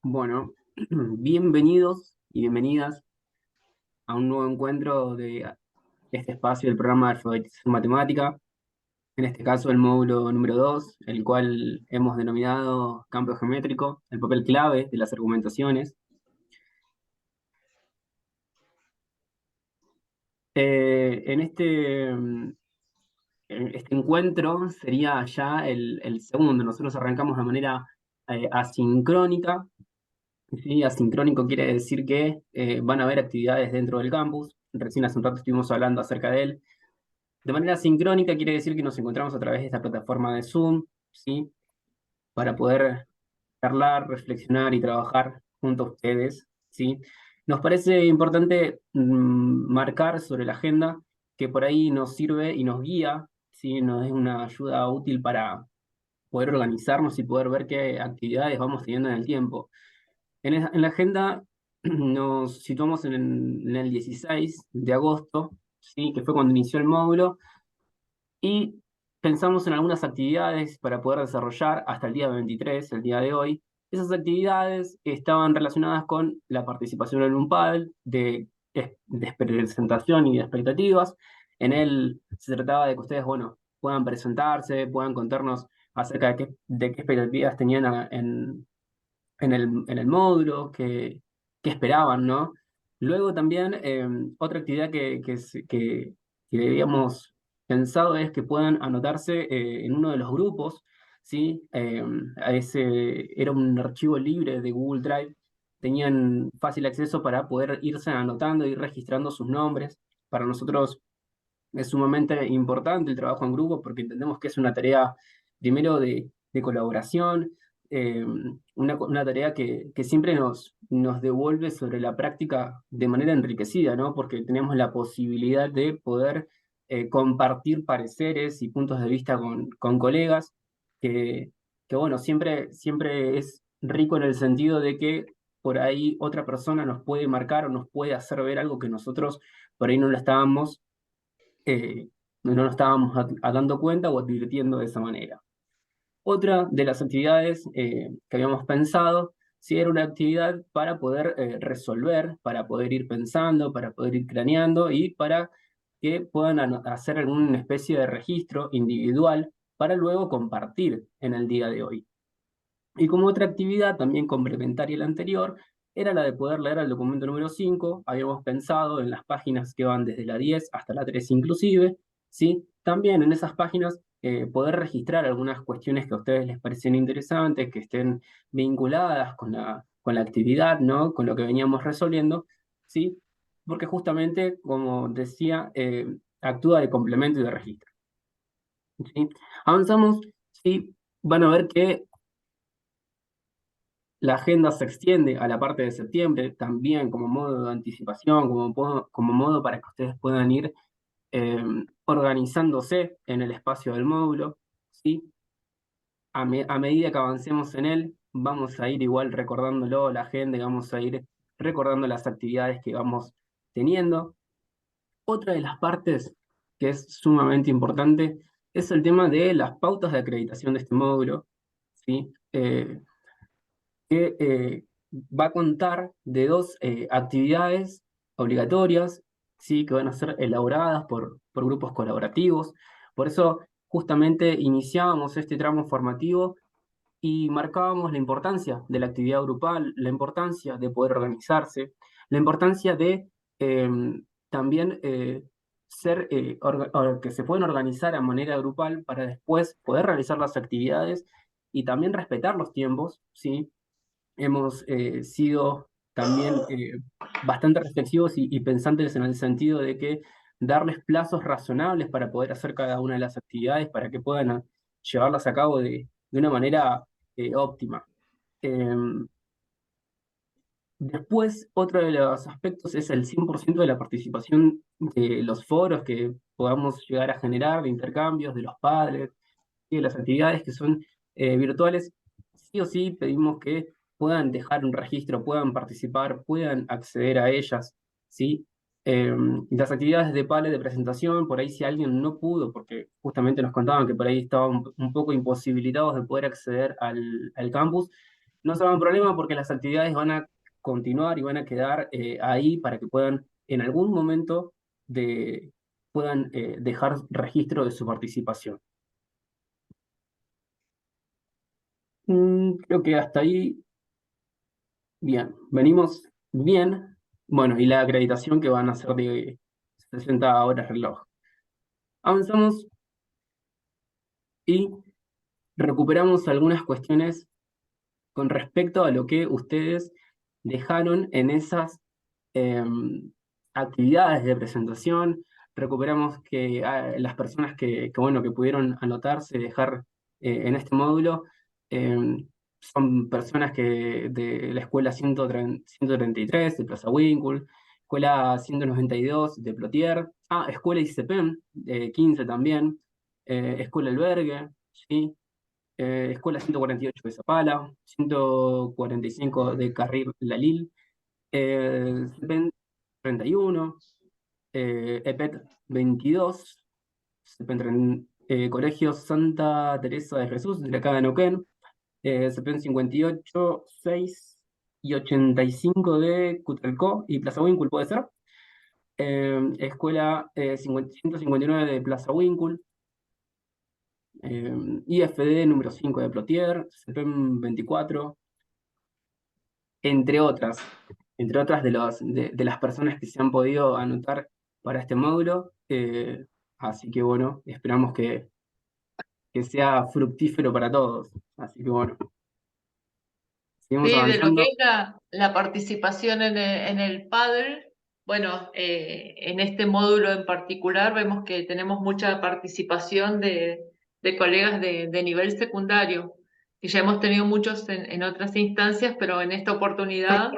Bueno, bienvenidos y bienvenidas a un nuevo encuentro de este espacio del programa de alfabetización matemática, en este caso el módulo número 2, el cual hemos denominado campo geométrico, el papel clave de las argumentaciones. En este encuentro sería ya el segundo. Nosotros arrancamos de manera asincrónica. Sí, asincrónico quiere decir que van a haber actividades dentro del campus. Recién hace un rato estuvimos hablando acerca de él. De manera sincrónica quiere decir que nos encontramos a través de esta plataforma de Zoom, ¿sí? Para poder charlar, reflexionar y trabajar junto a ustedes, ¿sí? Nos parece importante marcar sobre la agenda que por ahí nos sirve y nos guía, ¿sí? Nos es una ayuda útil para poder organizarnos y poder ver qué actividades vamos teniendo en el tiempo. En la agenda nos situamos en el 16 de agosto, ¿sí? Que fue cuando inició el módulo, y pensamos en algunas actividades para poder desarrollar hasta el día 23, el día de hoy. Esas actividades estaban relacionadas con la participación en un panel de presentación y de expectativas. En él se trataba de que ustedes, bueno, puedan presentarse, puedan contarnos acerca de qué expectativas tenían en el módulo, qué esperaban, ¿no? Luego también otra actividad que habíamos pensado es que puedan anotarse en uno de los grupos, ¿sí? Era un archivo libre de Google Drive, tenían fácil acceso para poder irse anotando y registrando sus nombres. Para nosotros es sumamente importante el trabajo en grupo porque entendemos que es una tarea primero de colaboración, una tarea que siempre nos devuelve sobre la práctica de manera enriquecida, ¿no? Porque tenemos la posibilidad de poder compartir pareceres y puntos de vista con colegas, que, que bueno, siempre es rico en el sentido de que por ahí otra persona nos puede marcar o nos puede hacer ver algo que nosotros por ahí no lo estábamos eh, no nos estábamos dando cuenta o advirtiendo de esa manera. Otra de las actividades que habíamos pensado, sí, era una actividad para poder resolver, para poder ir pensando, para poder ir craneando y para que puedan hacer alguna especie de registro individual para luego compartir en el día de hoy. Y como otra actividad también complementaria a la anterior, era la de poder leer el documento número 5. Habíamos pensado en las páginas que van desde la 10 hasta la 3 inclusive, ¿sí? También en esas páginas poder registrar algunas cuestiones que a ustedes les parecen interesantes, que estén vinculadas con la actividad, ¿no? Con lo que veníamos resolviendo, ¿sí? Porque justamente, como decía, actúa de complemento y de registro, ¿sí? Avanzamos, ¿sí? Van a ver que la agenda se extiende a la parte de septiembre, también como modo de anticipación, como modo para que ustedes puedan ir organizándose en el espacio del módulo, ¿sí? A medida que avancemos en él, vamos a ir igual recordándolo, la agenda, y vamos a ir recordando las actividades que vamos teniendo. Otra de las partes que es sumamente importante es el tema de las pautas de acreditación de este módulo, ¿sí? Que va a contar de dos actividades obligatorias, ¿sí? Que van a ser elaboradas por grupos colaborativos. Por eso, justamente, iniciábamos este tramo formativo y marcábamos la importancia de la actividad grupal, la importancia de poder organizarse, la importancia de eh, también que se pueden organizar a manera grupal para después poder realizar las actividades y también respetar los tiempos, ¿sí? Hemos sido también bastante reflexivos y pensantes en el sentido de que darles plazos razonables para poder hacer cada una de las actividades para que puedan llevarlas a cabo de una manera óptima. Em, Después, otro de los aspectos es el 100% de la participación de los foros que podamos llegar a generar, de intercambios, de los padres, y de las actividades que son virtuales. Sí o sí pedimos que puedan dejar un registro, puedan participar, puedan acceder a ellas, ¿sí? Las actividades de PALE de presentación, por ahí si alguien no pudo, porque justamente nos contaban que por ahí estaban un poco imposibilitados de poder acceder al campus, no se hagan problema porque las actividades van a continuar y van a quedar ahí para que puedan en algún momento puedan dejar registro de su participación. Creo que hasta ahí, bien, venimos bien. Bueno, y la acreditación que van a ser de 60 horas reloj. Avanzamos y recuperamos algunas cuestiones con respecto a lo que ustedes dejaron en esas eh, actividades de presentación. Recuperamos que las personas bueno, que pudieron anotarse y dejar en este módulo eh, son personas de la escuela 133 de Plaza Winkle, escuela 192 de Plotier, escuela ICEPEM, 15 también, escuela Albergue, ¿sí? Escuela 148 de Zapala, 145 de Carril Lalil, CEPEN 31, EPET 22, Colegio Santa Teresa de Jesús, de acá de Neuquén, CEPEN 58, 6 y 85 de Cutralcó y Plaza Winkle, ¿puede ser? Escuela 159 de Plaza Winkle, IFD número 5 de Plotier, CEPEN 24, entre otras, entre otras de las personas que se han podido anotar para este módulo. Así que bueno, esperamos que sea fructífero para todos. Así que bueno, seguimos Sí, de lo que avanzando. es la participación en el pádel, bueno, en este módulo en particular vemos que tenemos mucha participación de colegas de nivel secundario, y ya hemos tenido muchos en otras instancias, pero en esta oportunidad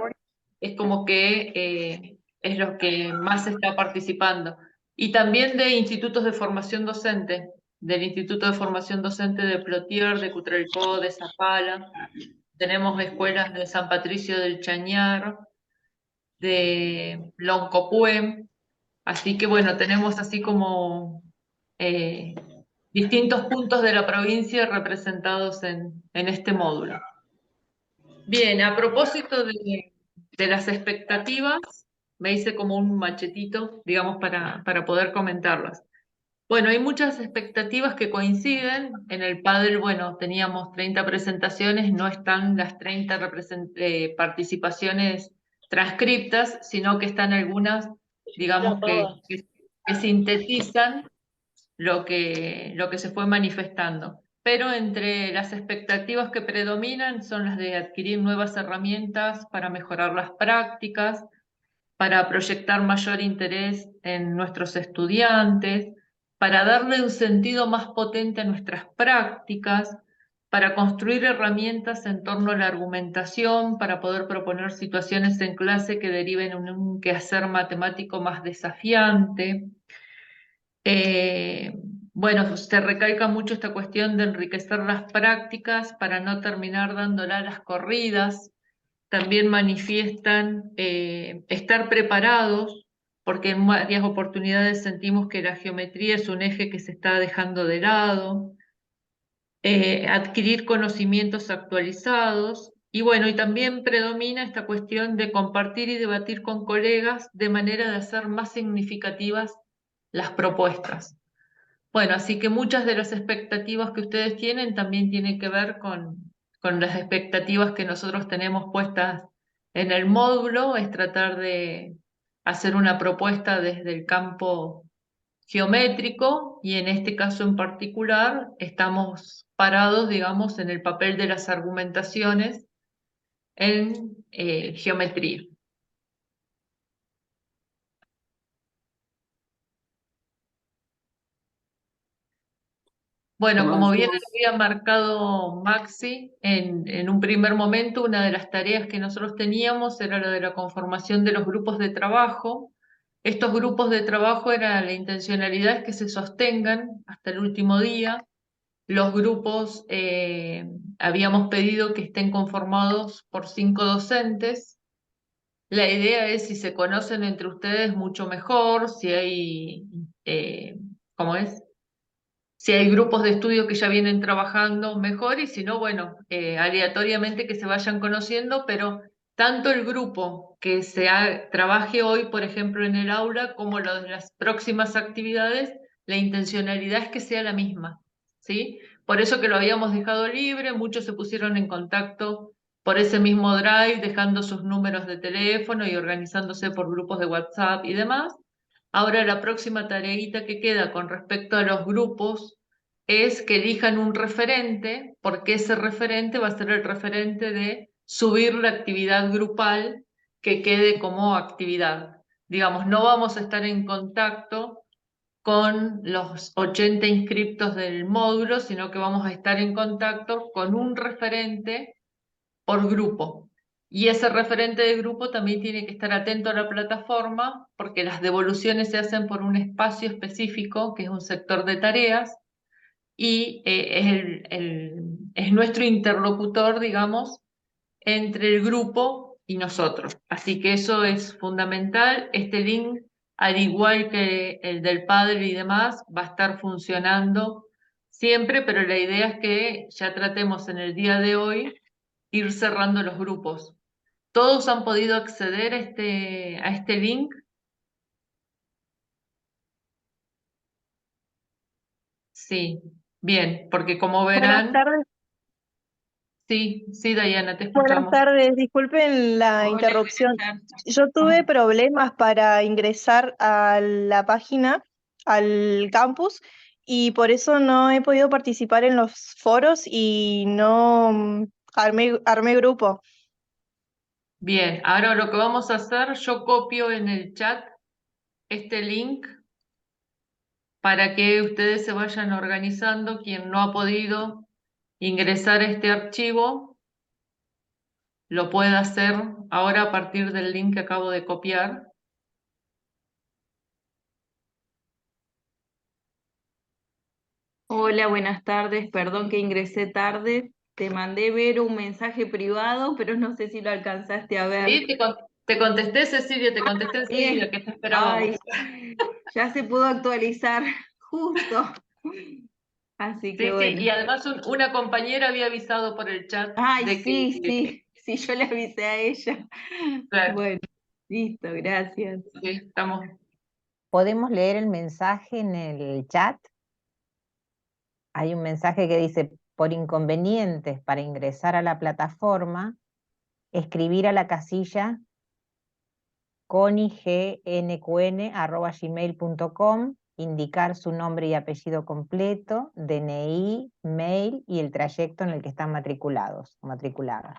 es como que es lo que más se está participando. Y también de institutos de formación docente, del Instituto de Formación Docente de Plotier, de Cutralcó, de Zapala. Tenemos escuelas de San Patricio del Chañar, de Loncopué, así que bueno, tenemos así como eh, distintos puntos de la provincia representados en este módulo. Bien, a propósito de las expectativas, me hice como un machetito, digamos, para poder comentarlas. Bueno, hay muchas expectativas que coinciden. En el pádel, bueno, teníamos 30 presentaciones, no están las 30 participaciones transcriptas, sino que están algunas, digamos, que sintetizan lo que se fue manifestando. Pero entre las expectativas que predominan son las de adquirir nuevas herramientas para mejorar las prácticas, para proyectar mayor interés en nuestros estudiantes, para darle un sentido más potente a nuestras prácticas, para construir herramientas en torno a la argumentación, para poder proponer situaciones en clase que deriven en un quehacer matemático más desafiante. Eh, bueno, se recalca mucho esta cuestión de enriquecer las prácticas para no terminar dándola a las corridas. También manifiestan estar preparados, porque en varias oportunidades sentimos que la geometría es un eje que se está dejando de lado, adquirir conocimientos actualizados, y bueno, y también predomina esta cuestión de compartir y debatir con colegas de manera de hacer más significativas las propuestas. Bueno, así que muchas de las expectativas que ustedes tienen también tienen que ver con las expectativas que nosotros tenemos puestas en el módulo, es tratar de hacer una propuesta desde el campo geométrico y en este caso en particular estamos parados, digamos, en el papel de las argumentaciones en geometría. Bueno, como bien Avancemos. había marcado Maxi, en un primer momento una de las tareas que nosotros teníamos era la de la conformación de los grupos de trabajo. Estos grupos de trabajo era la intencionalidad es que se sostengan hasta el último día. Los grupos habíamos pedido que estén conformados por 5 docentes. La idea es si se conocen entre ustedes mucho mejor, si hay, ¿cómo es? Si hay grupos de estudio que ya vienen trabajando mejor y si no, bueno, aleatoriamente que se vayan conociendo, pero tanto el grupo que trabaje hoy, por ejemplo, en el aula, como las próximas actividades, la intencionalidad es que sea la misma, ¿sí? Por eso que lo habíamos dejado libre, muchos se pusieron en contacto por ese mismo Drive, dejando sus números de teléfono y organizándose por grupos de WhatsApp y demás. Ahora la próxima tareita que queda con respecto a los grupos es que elijan un referente, porque ese referente va a ser el referente de subir la actividad grupal que quede como actividad. Digamos, no vamos a estar en contacto con los 80 inscriptos del módulo, sino que vamos a estar en contacto con un referente por grupo. Y ese referente de grupo también tiene que estar atento a la plataforma porque las devoluciones se hacen por un espacio específico, que es un sector de tareas, y es nuestro interlocutor, digamos, entre el grupo y nosotros. Así que eso es fundamental. Este link, al igual que el del padre y demás, va a estar funcionando siempre, pero la idea es que ya tratemos en el día de hoy ir cerrando los grupos. ¿Todos han podido acceder a este link? Sí, bien, porque como Buenas verán, tardes, sí, sí, Diana, te buenas escuchamos. tardes. Disculpen la Hola, buenas interrupción. tardes. Yo tuve problemas para ingresar a la página, al campus, y por eso no he podido participar en los foros y no armé grupo. Bien, ahora lo que vamos a hacer, yo copio en el chat este link para que ustedes se vayan organizando. Quien no ha podido ingresar a este archivo, lo puede hacer ahora a partir del link que acabo de copiar. Hola, buenas tardes. Perdón que ingresé tarde. Te mandé ver un mensaje privado, pero no sé si lo alcanzaste a ver. Sí, te contesté, Cecilia, te contesté enseguida, Bien. que te esperábamos. Ay, ya se pudo actualizar justo. Así que Sí, sí, y bueno. además una compañera había avisado por el chat Ay, de sí, que, sí. Sí, yo le avisé a ella. claro, Bueno, listo, gracias. sí, estamos. ¿Podemos leer el mensaje en el chat? Hay un mensaje que dice, por inconvenientes para ingresar a la plataforma, escribir a la casilla conignkun@gmail.com, indicar su nombre y apellido completo, DNI, mail y el trayecto en el que están matriculados o matriculadas.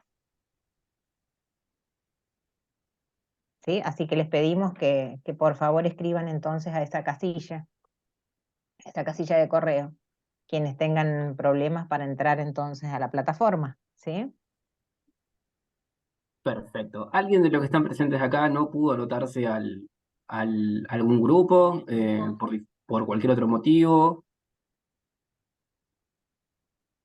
¿Sí? Así que les pedimos que por favor escriban entonces a esta casilla de correo, quienes tengan problemas para entrar entonces a la plataforma, ¿sí? Perfecto. ¿Alguien de los que están presentes acá no pudo anotarse algún grupo por cualquier otro motivo?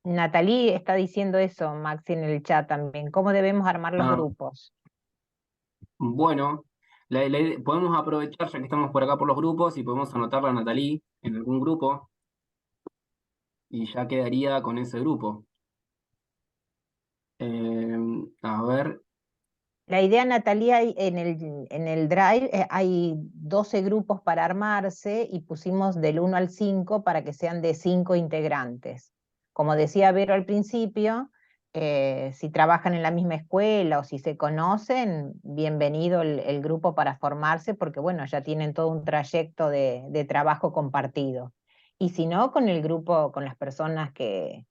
Natalie está diciendo eso, Maxi, en el chat también. ¿Cómo debemos armar los Ah, grupos? bueno, podemos aprovechar ya que estamos por acá por los grupos y podemos anotarla a Natalie en algún grupo y ya quedaría con ese grupo. A ver, La idea, Natalia, en el Drive hay 12 grupos para armarse y pusimos del 1 al 5 para que sean de 5 integrantes. Como decía Vero al principio, si trabajan en la misma escuela o si se conocen, bienvenido el grupo para formarse porque bueno, ya tienen todo un trayecto de trabajo compartido. Y si no, con el grupo, con las personas que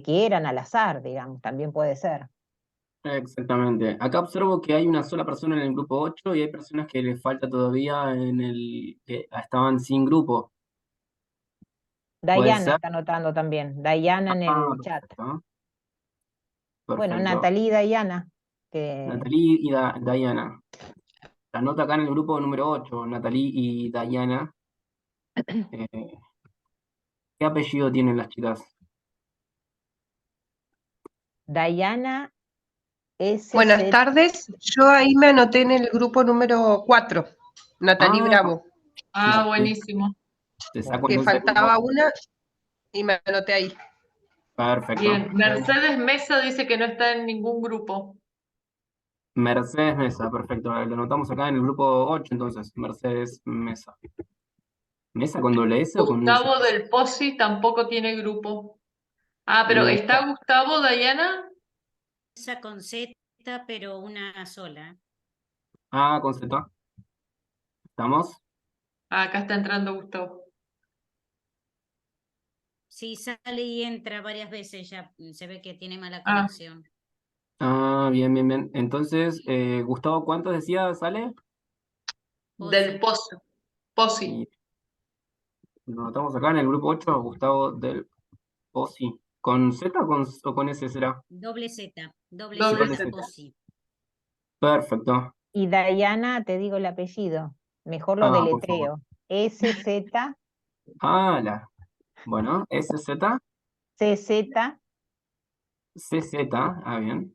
quieran al azar, digamos, también puede ser. exactamente. Acá observo que hay una sola persona en el grupo 8 y hay personas que les falta todavía que estaban sin grupo. ¿Puede Diana ser? está anotando también, Diana en Ah, el chat. perfecto. Bueno, Perfecto. Natalie y Diana, que Natalie y Diana. La nota acá en el grupo número 8, Natalie y Diana. Eh, ¿Qué apellido tienen las chicas? Diana Buenas SZ. tardes, yo ahí me anoté en el grupo número 4, Natalie Ah, Bravo, Ah, Natalie, buenísimo. te saco Bueno, que entonces el grupo. faltaba una. Y me anoté ahí. Perfecto. Bien, Mercedes Mesa dice que no está en ningún grupo. Mercedes Mesa, perfecto. Lo anotamos acá en el grupo 8, entonces, Mercedes Mesa. ¿Mesa con doble S o con S? Gustavo del Pozzi tampoco tiene grupo. Ah, pero Y ¿está Gustavo, Diana? Esa con Z, pero una sola. con Z. ¿Estamos? Ah, acá está entrando Gustavo. Sí, sale y entra varias veces ya. Se ve que tiene mala Ah, conexión. Bien, bien, bien. Entonces, Gustavo, ¿cuántos decía sale? del Pozzi. Pozzi. Y lo anotamos acá en el grupo 8, Gustavo del Pozzi. ¿Con Z o con S será? Doble Z. Doble Doble Doble Z, Z. Z. Pozzi. Perfecto. Y Diana, te digo el apellido, mejor lo Por favor. deletreo. SZ, La. Bueno, SZ, CZ, CZ. Bien.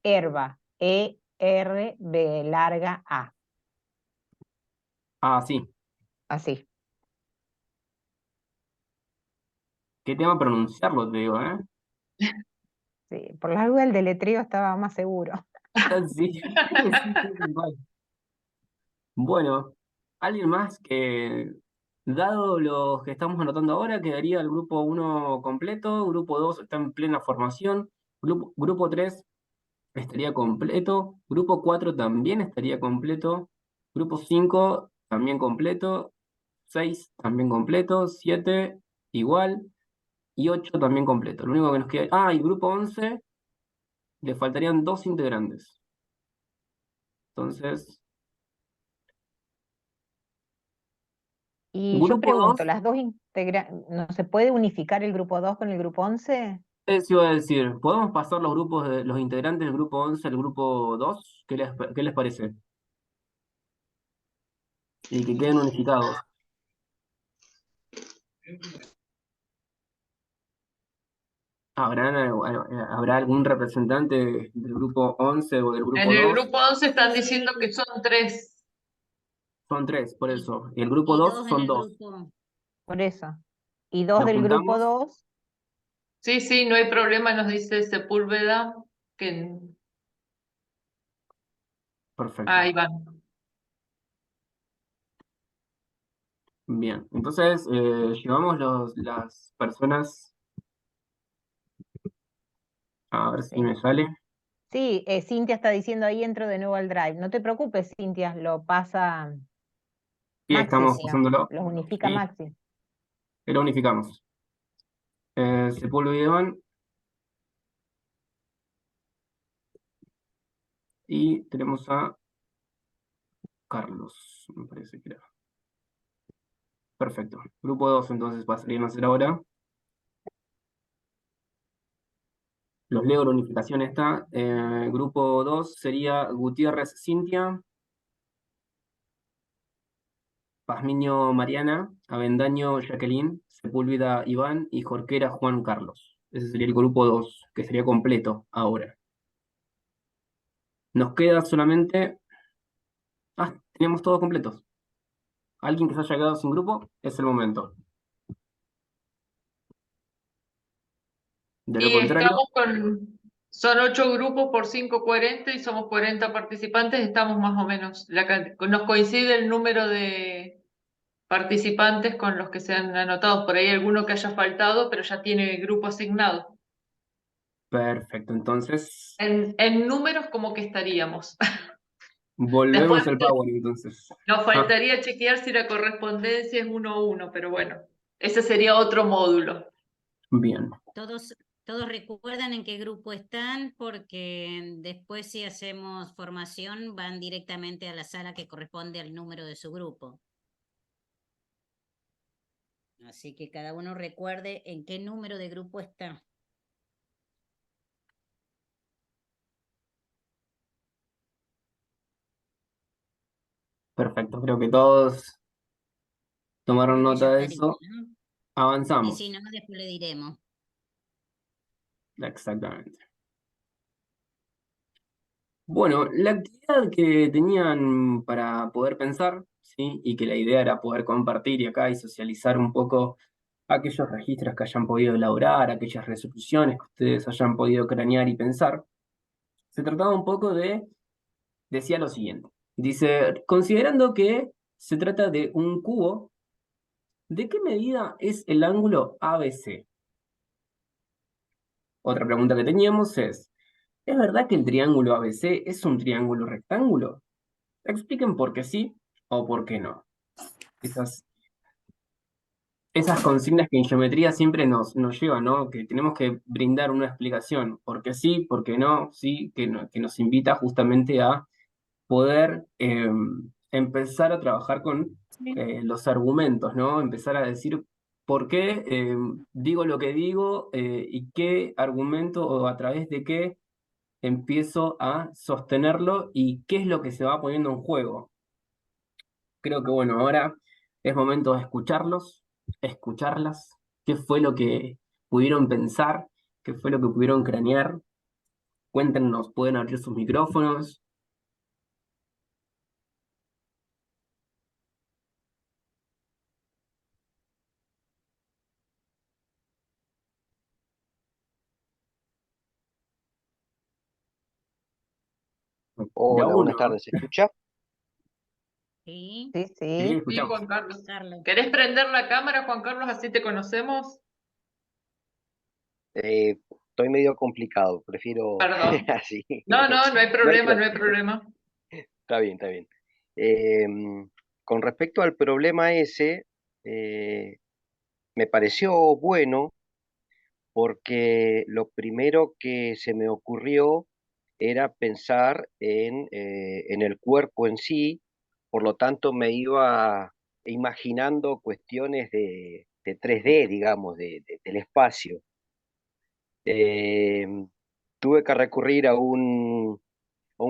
Herba, ERB larga A, Sí. así. ¿Qué tema pronunciarlo, te digo, eh? Sí, por la duda el deletreo estaba más seguro. Sí, sí, sí, igual. Bueno, alguien más que, dado los que estamos anotando ahora, quedaría el grupo 1 completo, grupo 2 está en plena formación, grupo 3 estaría completo, grupo 4 también estaría completo, grupo 5 también completo, 6 también completo, 7 igual y 8 también completo. Lo único que nos queda... y grupo 11 le faltarían 2 integrantes. Entonces, Y yo grupo 2, pregunto, ¿las dos no se puede unificar el grupo 2 con el grupo 11? eso iba a decir, ¿podemos pasar los grupos de los integrantes del grupo 11 al grupo 2? ¿Qué les parece? Y que queden unificados. ¿Habrá algún representante del grupo 11 o del En grupo el 2? grupo 11 están diciendo que son 3. Son 3, por Y, eso. Y el grupo y 2 dos en son el 2. grupo. Por eso. Y dos ¿Lo del grupo apuntamos? 2, Sí, sí, no hay problema, nos dice Sepúlveda. Que... Perfecto. Ahí van. Bien. Entonces, llevamos las personas. A ver si sí. me sale. Sí, Cintia está diciendo ahí entro de nuevo al Drive. No te preocupes, Cintia, lo pasa Sí, Maxi, estamos pasándolo. los unifica Sí, Maxi. lo unificamos. Sepúlveda y tenemos a Carlos, me parece que era. Perfecto. Grupo 2 entonces pasarían a ser ahora. Los leo, la unificación está. Grupo 2 sería Gutiérrez Cintia, Pazmiño Mariana, Avendaño Jacqueline, Sepúlveda Iván y Jorquera Juan Carlos. Ese sería el grupo 2 que sería completo ahora. Nos queda solamente... tenemos todos completos. Alguien que se haya quedado sin grupo, es el momento. De lo Y contrario, estamos con, son 8 grupos por 5 40 y somos 40 participantes, estamos más o menos, nos coincide el número de participantes con los que se han anotado. Por ahí alguno que haya faltado, pero ya tiene grupo asignado. perfecto. Entonces, En números como que estaríamos. Después volvemos al Power entonces. nos faltaría chequear si la correspondencia es 1 a 1, pero bueno, ese sería otro módulo. Bien. Todos recuerdan en qué grupo están, porque después si hacemos formación van directamente a la sala que corresponde al número de su grupo. Así que cada uno recuerde en qué número de grupo está. Perfecto. Creo que todos tomaron Creo que ya nota de estaría, eso. ¿no? Y si Avanzamos. no, después le diremos. Exactamente. Bueno, la actividad que tenían para poder pensar, ¿sí? Y que la idea era poder compartir y acá y socializar un poco aquellos registros que hayan podido elaborar, aquellas resoluciones que ustedes hayan podido cranear y pensar. Se trataba un poco decía lo siguiente. Dice, considerando que se trata de un cubo, ¿de qué medida es el ángulo ABC? Otra pregunta que teníamos ¿es verdad que el triángulo ABC es un triángulo rectángulo? Expliquen por qué sí o por qué no. Esas, esas consignas que en geometría siempre nos llevan, ¿no? Que tenemos que brindar una explicación, por qué sí, por qué no, sí, que nos invita justamente a poder empezar a trabajar con los argumentos, ¿no? Empezar a decir por qué digo lo que digo y qué argumento o a través de qué empiezo a sostenerlo y qué es lo que se va poniendo en juego. Creo que bueno, ahora es momento de escucharlos, escucharlas, qué fue lo que pudieron pensar, qué fue lo que pudieron cranear. Cuéntenos, pueden abrir sus micrófonos. De a Hola, buenas uno, ¿no? tardes. ¿Se escucha? Sí, Sí, Sí, sí. Sí, escuchamos. Juan Carlos. Carlos. ¿Querés prender la cámara, Juan Carlos, así te conocemos? Estoy medio complicado, prefiero Perdón. así. No, no, no hay No hay problema, no hay problema. problema. Está bien, está bien. Con respecto al problema ese, eh, me pareció bueno porque lo primero que se me ocurrió era pensar en el cuerpo en sí, por lo tanto me iba imaginando cuestiones de 3D, digamos, del espacio. Eh, Tuve que recurrir a un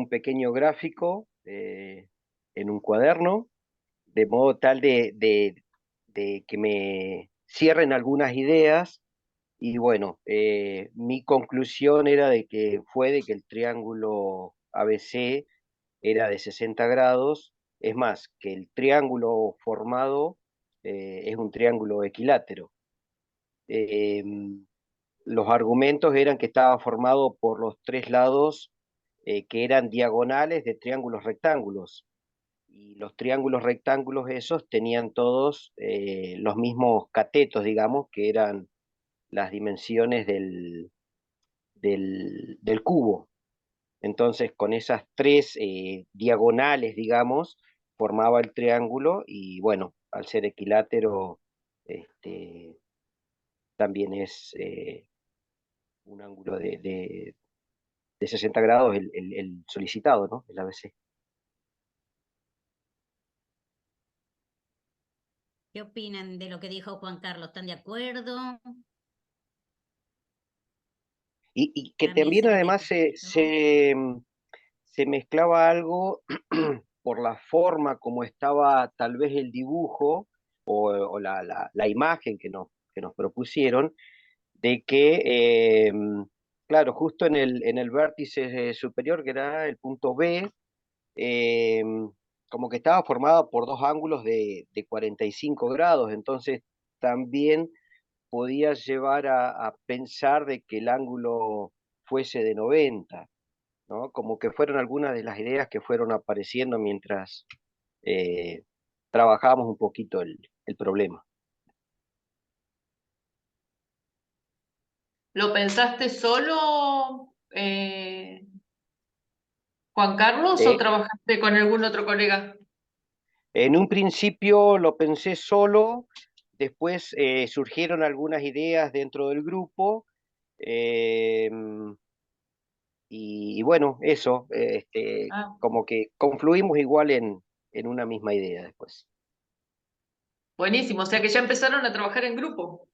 pequeño gráfico en un cuaderno, de modo tal de que me cierren algunas ideas. Y bueno, mi conclusión era de que el triángulo ABC era de 60 grados. Es más, que el triángulo formado es un triángulo equilátero. Eh, los argumentos eran que estaba formado por los tres lados que eran diagonales de triángulos rectángulos. Y los triángulos rectángulos esos tenían todos los mismos catetos, digamos, que eran las dimensiones del cubo. Entonces, con esas tres diagonales, digamos, formaba el triángulo y bueno, al ser equilátero, este, también es un ángulo de 60 grados el solicitado, ¿no? El ABC. ¿Qué opinan de lo que dijo Juan Carlos? ¿Están de acuerdo? Y que También también se además repitió. se mezclaba algo por la forma como estaba tal vez el dibujo o la imagen que nos propusieron, de que, claro, justo en el vértice superior, que era el punto B, eh, como que estaba formada por dos ángulos de 45 grados, entonces también podía llevar a pensar de que el ángulo fuese de 90, ¿no? Como que fueron algunas de las ideas que fueron apareciendo mientras eh, trabajábamos un poquito el problema. ¿Lo pensaste solo, Juan Carlos, o Eh, trabajaste con algún otro colega? en un principio lo pensé solo, después surgieron algunas ideas dentro del grupo, eh, y bueno, eso, Ah, como que confluimos igual en una misma idea después. buenísimo, o sea que ya empezaron a trabajar en grupo.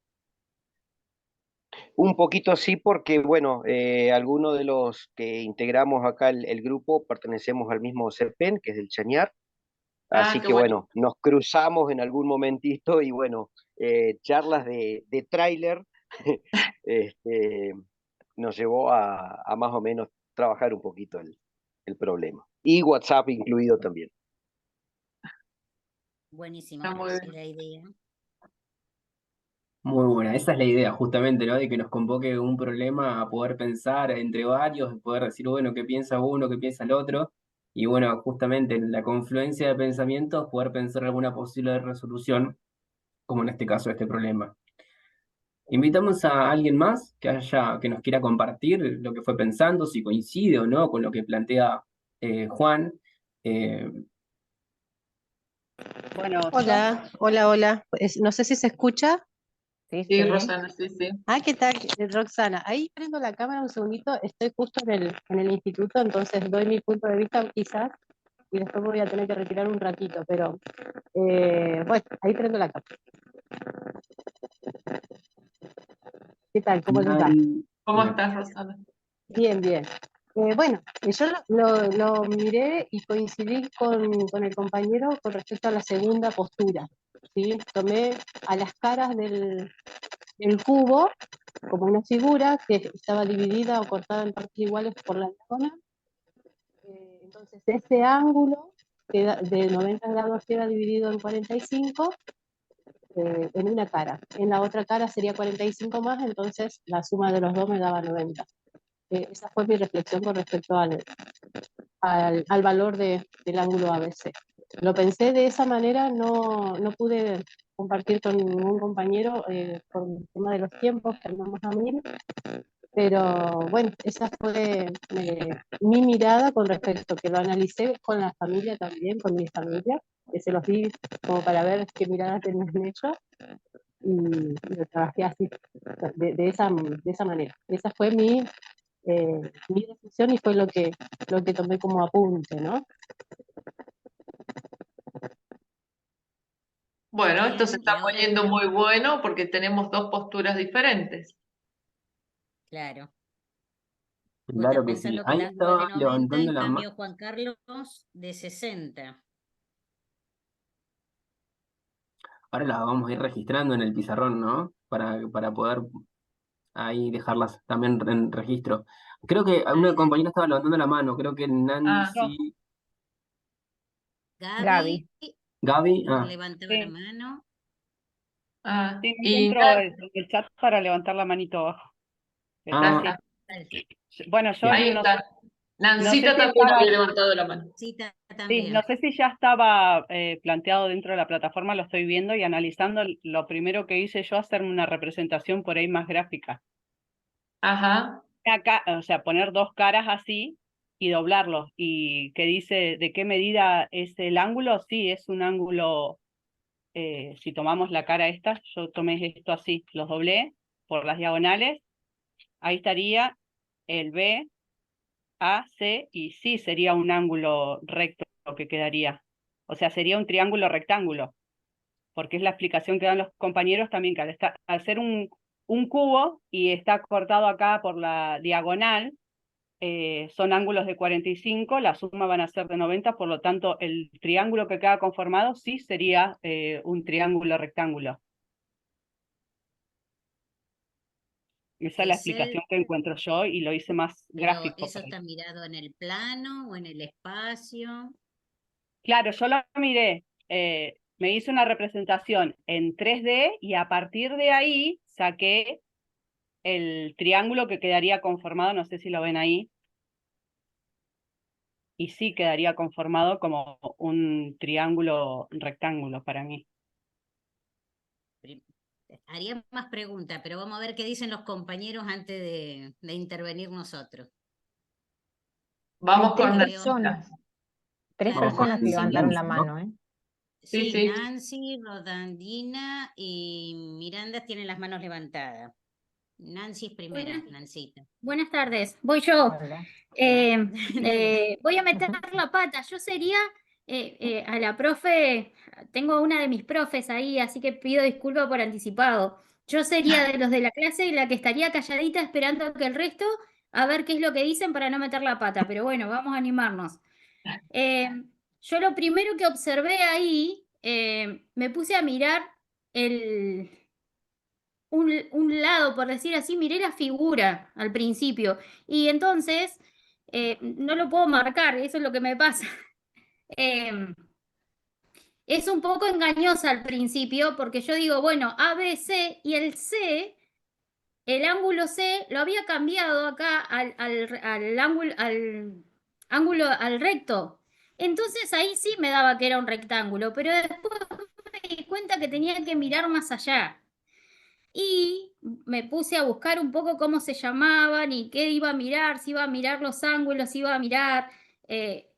Un poquito sí, porque bueno, algunos de los que integramos acá el grupo pertenecemos al mismo CERPEN, que es del Chañar, Ah, así qué que bueno. bueno, nos cruzamos en algún momentito y bueno, charlas de tráiler este, nos llevó a más o menos trabajar un poquito el problema. Y WhatsApp incluido también. Buenísimo, Está muy sí, bien. la idea. Muy buena, esa es la idea justamente, ¿no? De que nos convoque un problema a poder pensar entre varios, poder decir, bueno, qué piensa uno, qué piensa el otro, y bueno, justamente en la confluencia de pensamientos poder pensar alguna posible resolución, como en este caso este problema. Invitamos a alguien más que nos quiera compartir lo que fue pensando, si coincide o no con lo que plantea Juan. Eh, Bueno, Hola, hola, hola. No sé si se escucha. Sí, Sí, sí. Rosana, sí, sí. Ah, ¿qué tal? Roxana. Ahí prendo la cámara un segundito. Estoy justo en el instituto, entonces doy mi punto de vista quizás y después me voy a tener que retirar un ratito, pero bueno, ahí prendo la cámara. ¿Qué tal? ¿Cómo les va? ¿Cómo estás, Rosana? Bien, bien. Bueno, yo lo miré y coincidí con el compañero con respecto a la segunda postura, ¿sí? Tomé a las caras del cubo como una figura que estaba dividida o cortada en partes iguales por la diagonal. Entonces, ese ángulo de 90 grados queda dividido en 45 en una cara. En la otra cara sería 45 más, entonces la suma de los dos me daba 90. Esa fue mi reflexión con respecto al valor del ángulo ABC. Lo pensé de esa manera, no pude compartir con ningún compañero por el tema de los tiempos, que andamos a mil, pero bueno, esa fue mi mirada con respecto, que lo analicé con la familia también, con mi familia, que se los di como para ver qué mirada tenían ellos, y lo trabajé así, de esa manera. Esa fue mi decisión y fue lo que tomé como apunte, ¿no? Bueno, esto se Bien, y está ahora, poniendo muy bueno porque tenemos dos posturas diferentes. claro, vos estás claro que sí. pensando que Ahí el ángulo es de estaba 90, levantando en la mano. cambio Juan Carlos de 60. Ahora las vamos a ir registrando en el pizarrón, ¿no? Para poder ahí dejarlas también en registro. Creo que una Ahí, compañera estaba levantando la mano, creo que Ah, yo, Nancy, Gaby Gaby. Gaby, levantaba la sí, mano. sí, no y encuentro el chat para levantar la manito abajo. Pero ah, sí. Dale, Bueno, yo bien. ahí no sé, está. no sé Nancita si también estaba, había levantado la mano. Cita sí, no también. sé si ya estaba planteado dentro de la plataforma, lo estoy viendo y analizando. Lo primero que hice yo, hacerme una representación por ahí más gráfica. Ajá. Acá, o sea, poner dos caras así y doblarlos. Y que dice de qué medida es el ángulo. Sí, es un ángulo, si tomamos la cara esta, yo tomé esto así, los doblé por las diagonales, ahí estaría el B, A, C, y sí sería un ángulo recto que quedaría. O sea, sería un triángulo rectángulo, porque es la explicación que dan los compañeros también, que al ser un cubo y está cortado acá por la diagonal, son ángulos de 45, la suma van a ser de 90, por lo tanto el triángulo que queda conformado sí sería un triángulo rectángulo. Esa es la Ese, explicación que encuentro yo y lo hice más pero gráfico. eso está mirado en el plano o en el espacio. Claro, yo lo miré, me hice una representación en 3D y a partir de ahí saqué el triángulo que quedaría conformado, no sé si lo ven ahí, y sí quedaría conformado como un triángulo rectángulo para mí. Haría más preguntas, pero vamos a ver qué dicen los compañeros antes de intervenir nosotros. Hay Vamos tres con Veo, Nancita. personas, tres claro, Vamos con personas que Nancy, levantaron la Nancy, ¿no? mano, ¿eh? Sí, sí, sí. Nancy, Rodandina y Miranda tienen las manos levantadas. Nancy es primera, Nancita. Buenas tardes, voy yo. Hola. Voy a meter la pata. Yo sería a la profe, tengo una de mis profes ahí, así que pido disculpas por anticipado. Yo sería de los de la clase la que estaría calladita esperando que el resto a ver qué es lo que dicen para no meter la pata, pero bueno, vamos a animarnos. Yo lo primero que observé ahí, me puse a mirar el, un lado, por decir así, miré la figura al principio y entonces no lo puedo marcar, eso es lo que me pasa. Em, es un poco engañosa al principio porque yo digo, bueno, ABC y el C, el ángulo C lo había cambiado acá al recto. Entonces ahí sí me daba que era un rectángulo, pero después me di cuenta que tenía que mirar más allá. Y me puse a buscar un poco cómo se llamaban y qué iba a mirar, si iba a mirar los ángulos, si iba a mirar...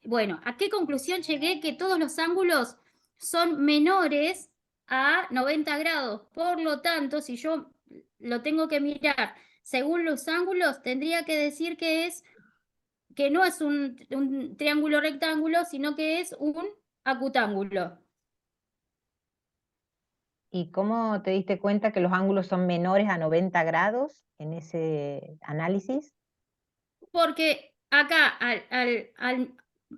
bueno, ¿a qué conclusión llegué? Que todos los ángulos son menores a 90 grados. Por lo tanto, si yo lo tengo que mirar según los ángulos, tendría que decir que no es un triángulo rectángulo, sino que es un acutángulo. ¿Y cómo te diste cuenta que los ángulos son menores a 90 grados en ese análisis? Porque acá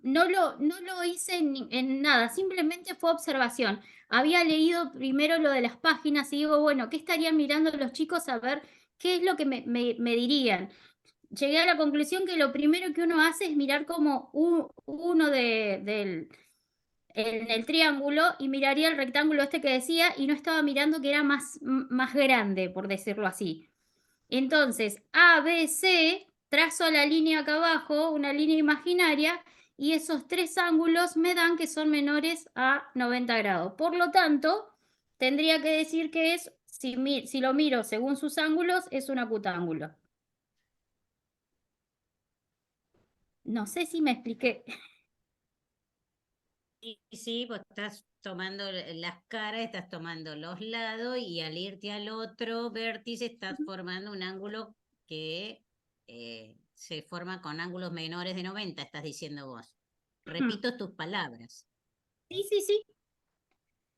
no lo hice en nada, simplemente fue observación. Había leído primero lo de las páginas y digo, bueno, ¿qué estarían mirando los chicos a ver qué es lo que me dirían? Llegué a la conclusión que lo primero que uno hace es mirar como uno en el triángulo y miraría el rectángulo este que decía y no estaba mirando que era más grande, por decirlo así. Entonces, ABC, trazo la línea acá abajo, una línea imaginaria, y esos tres ángulos me dan que son menores a 90 grados. Por lo tanto, tendría que decir que es, si lo miro según sus ángulos, es un acutángulo. No sé si me expliqué. Sí, vos estás tomando las caras, estás tomando los lados y al irte al otro vértice estás formando un ángulo que se forma con ángulos menores de 90, estás diciendo vos. Repito tus palabras. Sí, sí, sí.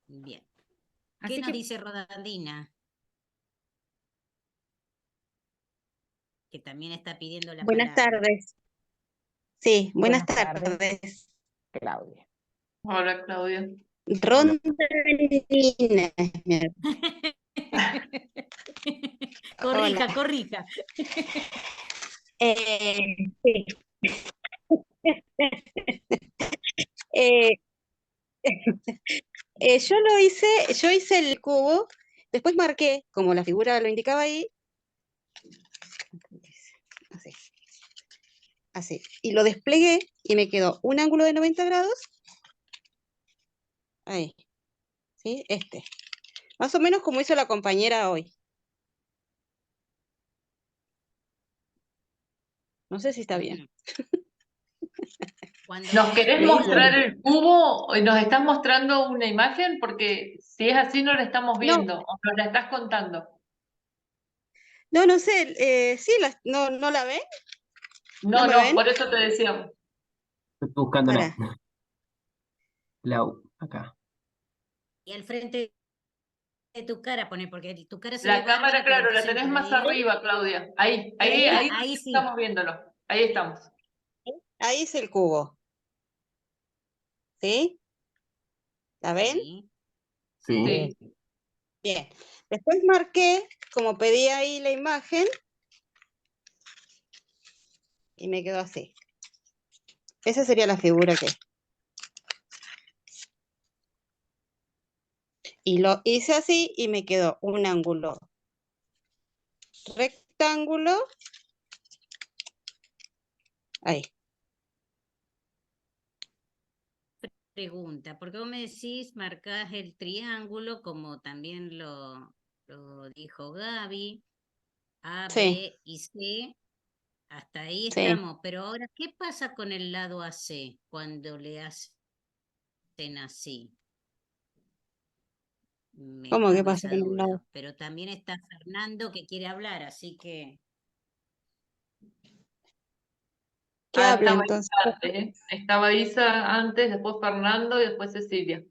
Bien. ¿Qué Así nos que dice Rodandina? Que también está pidiendo la Buenas palabra. tardes. Sí, buenas Buenas tardes, tardes. Claudia. Hola, Claudia. Hola. Rondalina. Corrija, Hola. corrija. Sí. Eh, yo hice el cubo, después marqué, como la figura lo indicaba ahí, así, así, y lo desplegué y me quedó un ángulo de 90 grados, ahí, ¿sí? Más o menos como hizo la compañera hoy. No sé si está bien. ¿Nos querés Sí, mostrar sí. el cubo? ¿Nos estás mostrando una imagen? Porque si es así no la estamos No, viendo, o nos la estás contando. no sé, sí, ¿no la ven? ¿No No, me no, ven? por eso te decíamos. Estoy buscándola. Para. Lau, acá. Y al frente de tu cara pone, porque tu cara se ve La cámara, bárbara, pero claro, la entonces tenés por más ahí. arriba, Claudia. Ahí Ahí sí. estamos viéndolo. Ahí estamos. Ahí es el cubo. ¿Sí? ¿La ven? Sí. Sí. Sí. Bien. Después marqué, como pedí ahí la imagen, y me quedó así. Esa sería la figura que... Y lo hice así y me quedó un ángulo rectángulo. Ahí. Pregunta, porque vos me decís, marcás el triángulo, como también lo dijo Gaby, A, Sí, B y C, hasta ahí sí. estamos, pero ahora, ¿qué pasa con el lado AC cuando le hacen así? Me ¿Cómo que cabe pasa esa con el duda, lado? pero también está Fernando que quiere hablar, así que ¿Qué hablo Estaba entonces? Isa antes, ¿eh? Estaba Isa antes, después Fernando y después Cecilia.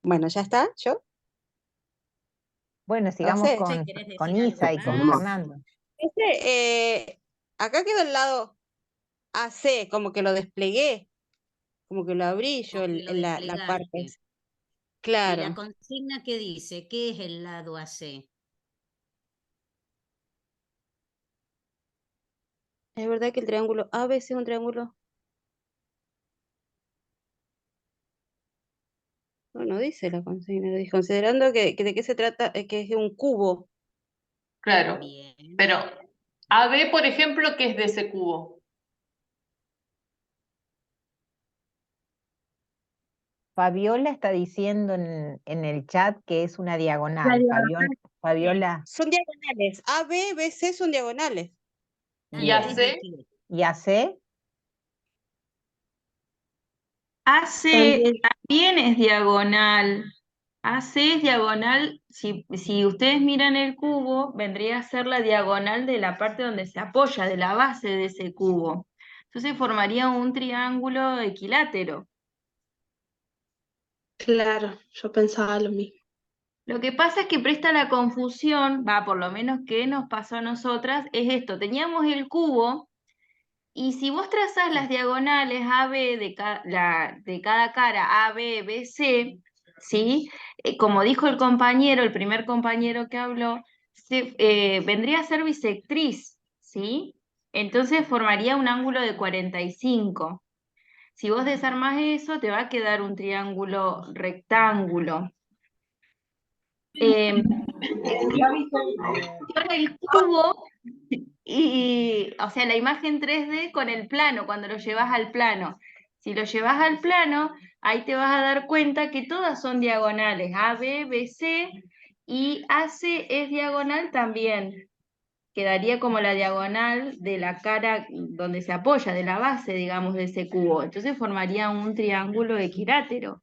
Bueno, ¿ya está? ¿Yo? Bueno, No sigamos sé. ¿sí querés con decir algo Isa y con más? Seguimos. Fernando. Acá quedó el lado AC, como que lo desplegué, como que lo abrí yo O que lo la parte. desplegaste. ¿Y la Claro. consigna qué dice? ¿Qué es el lado AC? Es verdad que el triángulo ABC es un triángulo. No, no dice la consigna, dice, considerando que de qué se trata, que es de un cubo. Claro, Bien. pero AB, por ejemplo, ¿qué es de ese cubo? Fabiola está diciendo en el chat que es una La diagonal. diagonal. Fabiola, Son diagonales. A, B, B, C son diagonales. ¿Y ¿Antes de AC? qué? ¿y AC? AC También. también es diagonal. AC es diagonal, si ustedes miran el cubo, vendría a ser la diagonal de la parte donde se apoya, de la base de ese cubo. Entonces formaría un triángulo equilátero. Claro, yo pensaba lo mismo. Lo que pasa es que presta la confusión, va, por lo menos que nos pasó a nosotras, es esto, teníamos el cubo y si vos trazás las diagonales AB de cada cara, A, B, B, C, ¿sí? Como dijo el compañero, el primer compañero que habló, vendría a ser bisectriz, ¿sí? Entonces formaría un ángulo de 45. Si vos desarmás eso, te va a quedar un triángulo rectángulo. Em, con el cubo y, o sea, la imagen 3D con el plano, cuando lo llevas al plano. Si lo llevas al plano, ahí te vas a dar cuenta que todas son diagonales, A, B, B, C, y AC es diagonal también. Quedaría como la diagonal de la cara donde se apoya, de la base, digamos, de ese cubo. Entonces formaría un triángulo equilátero.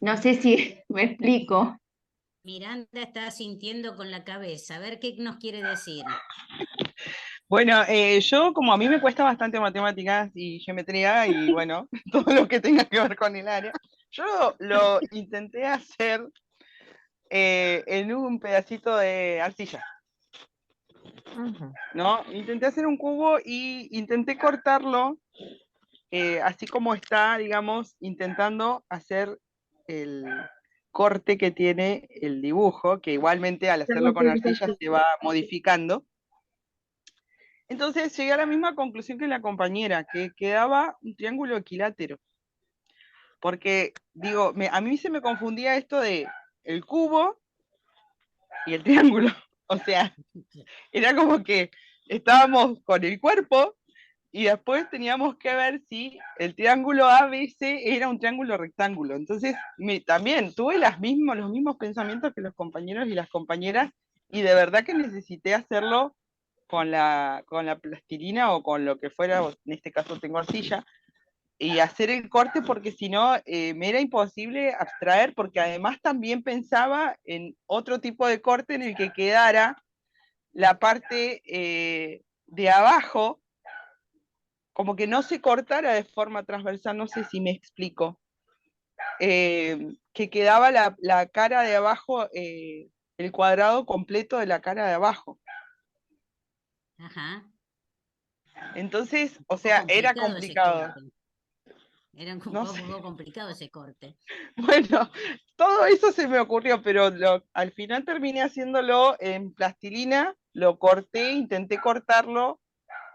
No sé si me explico. Miranda está sintiendo con la cabeza. A ver qué nos quiere decir. Bueno, yo como a mí me cuesta bastante matemáticas y geometría y bueno, todo lo que tenga que ver con el área, yo lo intenté hacer en un pedacito de arcilla, ¿no? Intenté hacer un cubo y intenté cortarlo así como está, digamos, intentando hacer el corte que tiene el dibujo, que igualmente al hacerlo con arcilla se va modificando. Entonces llegué a la misma conclusión que la compañera, que quedaba un triángulo equilátero. Porque, digo, a mí se me confundía esto de el cubo y el triángulo. O sea, era como que estábamos con el cuerpo y después teníamos que ver si el triángulo ABC era un triángulo rectángulo. Entonces, también tuve los mismos pensamientos que los compañeros y las compañeras, y de verdad que necesité hacerlo con la plastilina o con lo que fuera, en este caso tengo arcilla, y hacer el corte porque si no me era imposible abstraer, porque además también pensaba en otro tipo de corte en el que quedara la parte de abajo, como que no se cortara de forma transversal, no sé si me explico, que quedaba la cara de abajo, el cuadrado completo de la cara de abajo. Ajá. Entonces, o sea, era complicado. Era un No poco complicado ese corte. Bueno, todo eso se me ocurrió, pero al final terminé haciéndolo en plastilina, lo corté, intenté cortarlo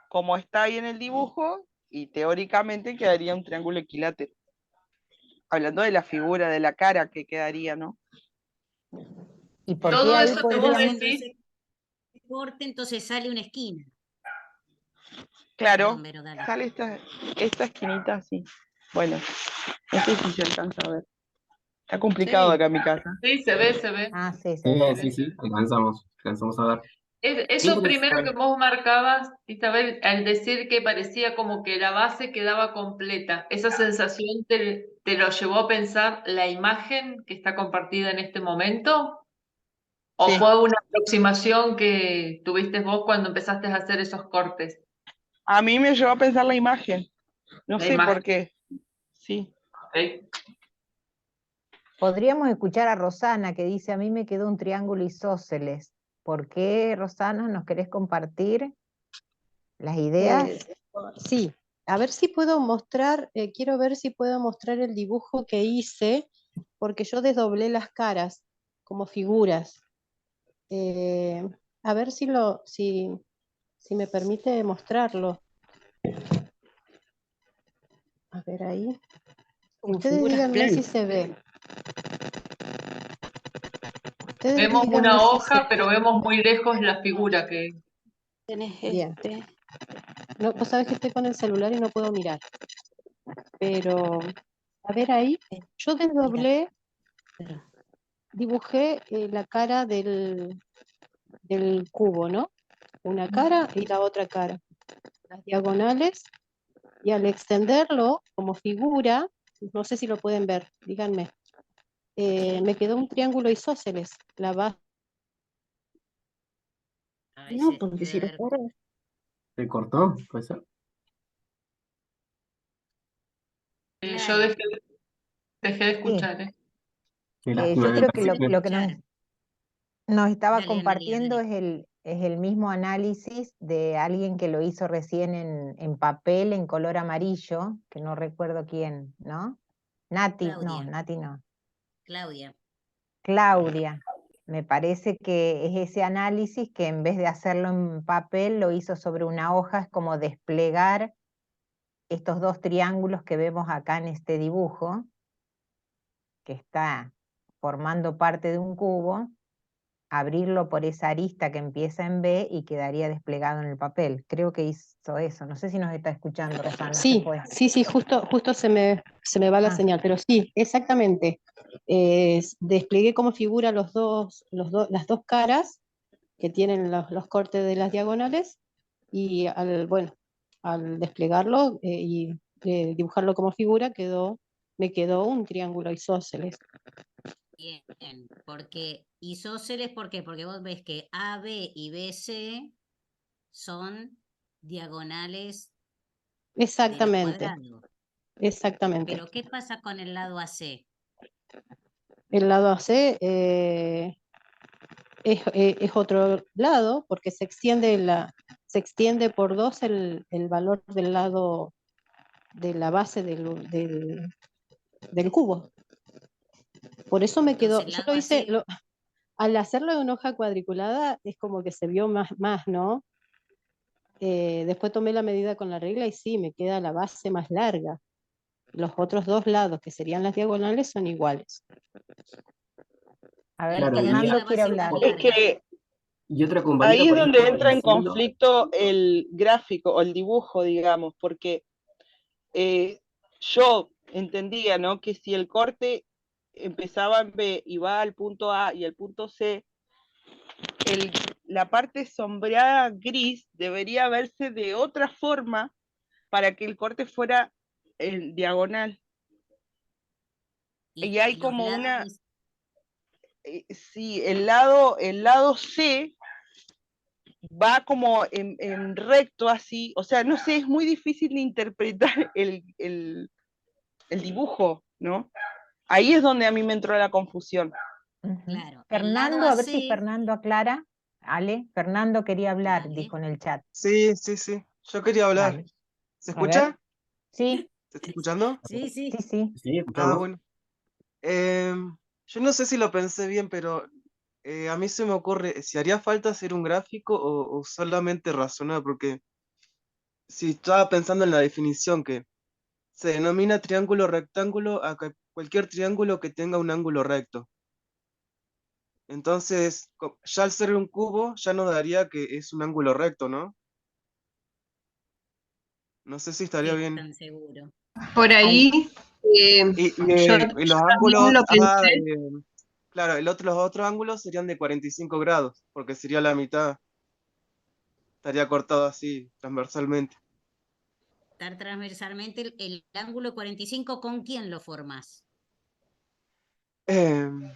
como está ahí en el dibujo y teóricamente quedaría un triángulo equilátero. Hablando de la figura, de la cara que quedaría, ¿no? ¿Y por qué Todo ahí eso que vos podríamos... decís, Corte, entonces sale una esquina. Claro, Perdón, Vero, dale. sale esta esquinita así. Bueno, no sé si se alcanza a ver. Está complicado sí, acá en mi casa. sí, se ve, se ve. Ah, sí, Sí, se sí, ve. sí, alcanzamos a ver. Eso primero que Interesante. vos marcabas, Isabel, al decir que parecía como que la base quedaba completa, ¿esa sensación te lo llevó a pensar la imagen que está compartida en este momento? ¿O Sí, fue una aproximación que tuviste vos cuando empezaste a hacer esos cortes? a mí me llevó a pensar la imagen. No La sé imagen, por qué. Sí. ¿ok? Podríamos escuchar a Rosana que dice, a mí me quedó un triángulo isósceles. ¿Por qué, Rosana, nos querés compartir las ideas? Sí, a ver si puedo mostrar, quiero ver si puedo mostrar el dibujo que hice, porque yo desdoblé las caras como figuras. Eh, a ver si me permite mostrarlo. A ver ahí. Como Ustedes figuras díganme si planas. se ve. Ustedes Vemos díganme una si se hoja, pero vemos muy lejos la figura que... Tenés Bien. No, vos sabés que estoy con el celular y no puedo mirar. Pero, a ver ahí, yo desdoblé, Pero, dibujé la cara del cubo, ¿no? Una cara y la otra cara. Las diagonales, y al extenderlo como figura, no sé si lo pueden ver, díganme, me quedó un triángulo isósceles, la base. A ver, no, se porque debe si lo haber- corro, ¿Se cortó? ¿Puede ser? Yo Claro, dejé de Sí, escuchar, ¿eh? Qué yo lástima, me creo que parece puede lo que escuchar. nos estaba Dale, Analia, compartiendo dale. es el mismo análisis de alguien que lo hizo recién en papel, en color amarillo, que no recuerdo quién, ¿no? Nati, no, Claudia, Nati no. Claudia. Claudia. Me parece que es ese análisis que en vez de hacerlo en papel, lo hizo sobre una hoja, es como desplegar estos dos triángulos que vemos acá en este dibujo, que está formando parte de un cubo, abrirlo por esa arista que empieza en B y quedaría desplegado en el papel. Creo que hizo eso. No sé si nos está escuchando, Rosana, se Sí, fue. sí, justo se me va la Ah, señal, pero sí, exactamente. Desplegué como figura las dos caras que tienen los cortes de las diagonales y bueno, al desplegarlo y dibujarlo como figura me quedó un triángulo isósceles. Bien, porque isósceles, ¿por qué? Porque vos ves que AB y BC son diagonales de los Exactamente, cuadrados. exactamente. Pero ¿qué pasa con el lado AC? El lado AC es otro lado porque se extiende por dos el valor del lado de la base del cubo. Por eso me quedó, Entonces, el yo lo lado hice, AC, al hacerlo en hoja cuadriculada es como que se vio más, ¿no? Después tomé la medida con la regla y sí, me queda la base más larga. Los otros dos lados, que serían las diagonales, son iguales. a ver, Claro, queda Fernando la quiere base más hablar. Es larga. que y otra compañera ahí es por ahí donde estaba entra en diciendo, conflicto el gráfico o el dibujo, digamos, porque yo entendía, ¿no? Que si el corte empezaba en B y va al punto A y al punto C, la parte sombreada gris debería verse de otra forma para que el corte fuera en diagonal. Y hay Y los como una, lados, sí, el lado C va como en recto así, o sea, no sé, es muy difícil de interpretar el dibujo, ¿no? Ahí es donde a mí me entró la confusión. Ujú. claro, el lado Fernando, a ver si AC, Fernando aclara. Ale, Fernando quería hablar, dale, dijo en el chat. Sí, sí, sí. Yo quería hablar. Dale. ¿Se A ver. escucha? Sí, ¿Se está escuchando? sí, sí, sí. sí. sí, Ah, escuchamos. bueno. Yo no sé si lo pensé bien, pero a mí se me ocurre si haría falta hacer un gráfico o solamente razonar, porque si estaba pensando en la definición que se denomina triángulo rectángulo a cualquier triángulo que tenga un ángulo recto. Entonces, ya al ser un cubo, ya nos daría que es un ángulo recto, ¿no? No sé si estaría ¿Qué bien. tan seguro? Por ahí, yo Y los también ángulos, lo pensé. claro, los otros ángulos serían de 45 grados, porque sería la mitad, estaría cortado así, transversalmente. Estar transversalmente el ángulo 45, ¿con quién lo formás? Em,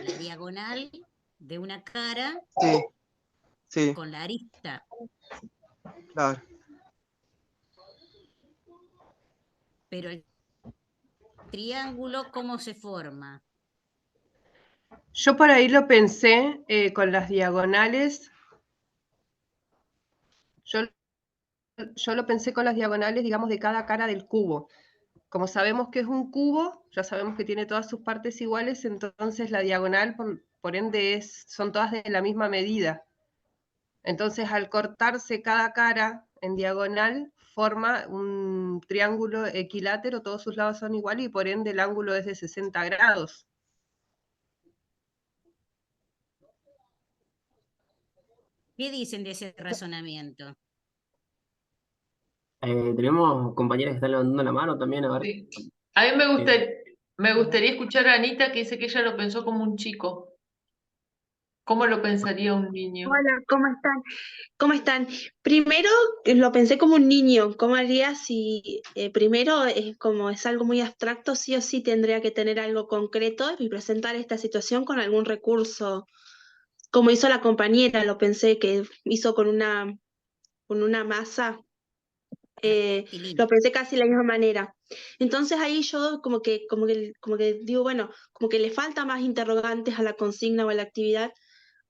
La diagonal de una cara sí, sí, con la arista. claro. Pero el triángulo, ¿cómo se forma? Yo por ahí lo pensé con las diagonales. Yo lo pensé con las diagonales, digamos, de cada cara del cubo. Como sabemos que es un cubo, ya sabemos que tiene todas sus partes iguales, entonces la diagonal, por ende, son todas de la misma medida. Entonces, al cortarse cada cara en diagonal, forma un triángulo equilátero, todos sus lados son iguales y por ende el ángulo es de 60 grados. ¿Qué dicen de ese razonamiento? Tenemos compañeras que están levantando la mano también, a ver. Sí. A mí eh, me gustaría escuchar a Anita que dice que ella lo pensó como un chico. ¿Cómo lo pensaría un niño? Hola, ¿cómo están? ¿Cómo están? Primero lo pensé como un niño. ¿Cómo haría si primero es como es algo muy abstracto, sí o sí tendría que tener algo concreto y presentar esta situación con algún recurso, como hizo la compañera, lo pensé que hizo con una masa, Tilín. lo pensé casi de la misma manera. Entonces ahí yo como que digo, bueno, como que le falta más interrogantes a la consigna o a la actividad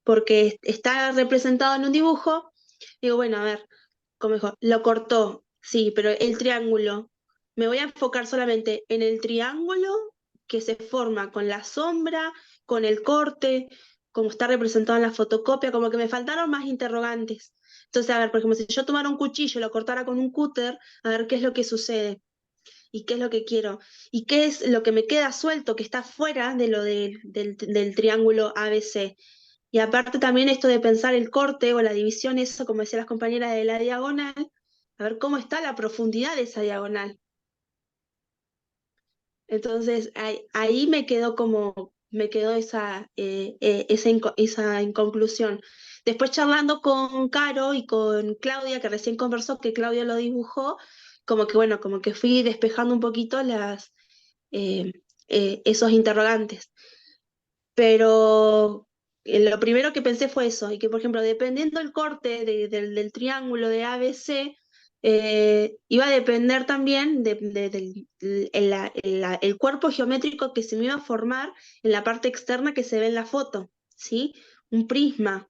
porque está representado en un dibujo. Digo, bueno, a ver, como dijo, lo cortó, sí, pero el triángulo, me voy a enfocar solamente en el triángulo que se forma con la sombra, con el corte, como está representado en la fotocopia, como que me faltaron más interrogantes. Entonces, a ver, por ejemplo, si yo tomara un cuchillo y lo cortara con un cúter, a ver qué es lo que sucede y qué es lo que quiero y qué es lo que me queda suelto, que está fuera de lo del triángulo ABC. Y aparte también esto de pensar el corte o la división, eso como decían las compañeras de la diagonal, a ver cómo está la profundidad de esa diagonal. Entonces ahí me quedó esa inconclusión. Después charlando con Caro y con Claudia, que recién conversó, que Claudia lo dibujó, como que bueno, como que fui despejando un poquito eh, esos interrogantes. Pero lo primero que pensé fue eso, y que por ejemplo, dependiendo del corte del triángulo de ABC, iba a depender también del el cuerpo geométrico que se me iba a formar en la parte externa que se ve en la foto, ¿sí? Un prisma,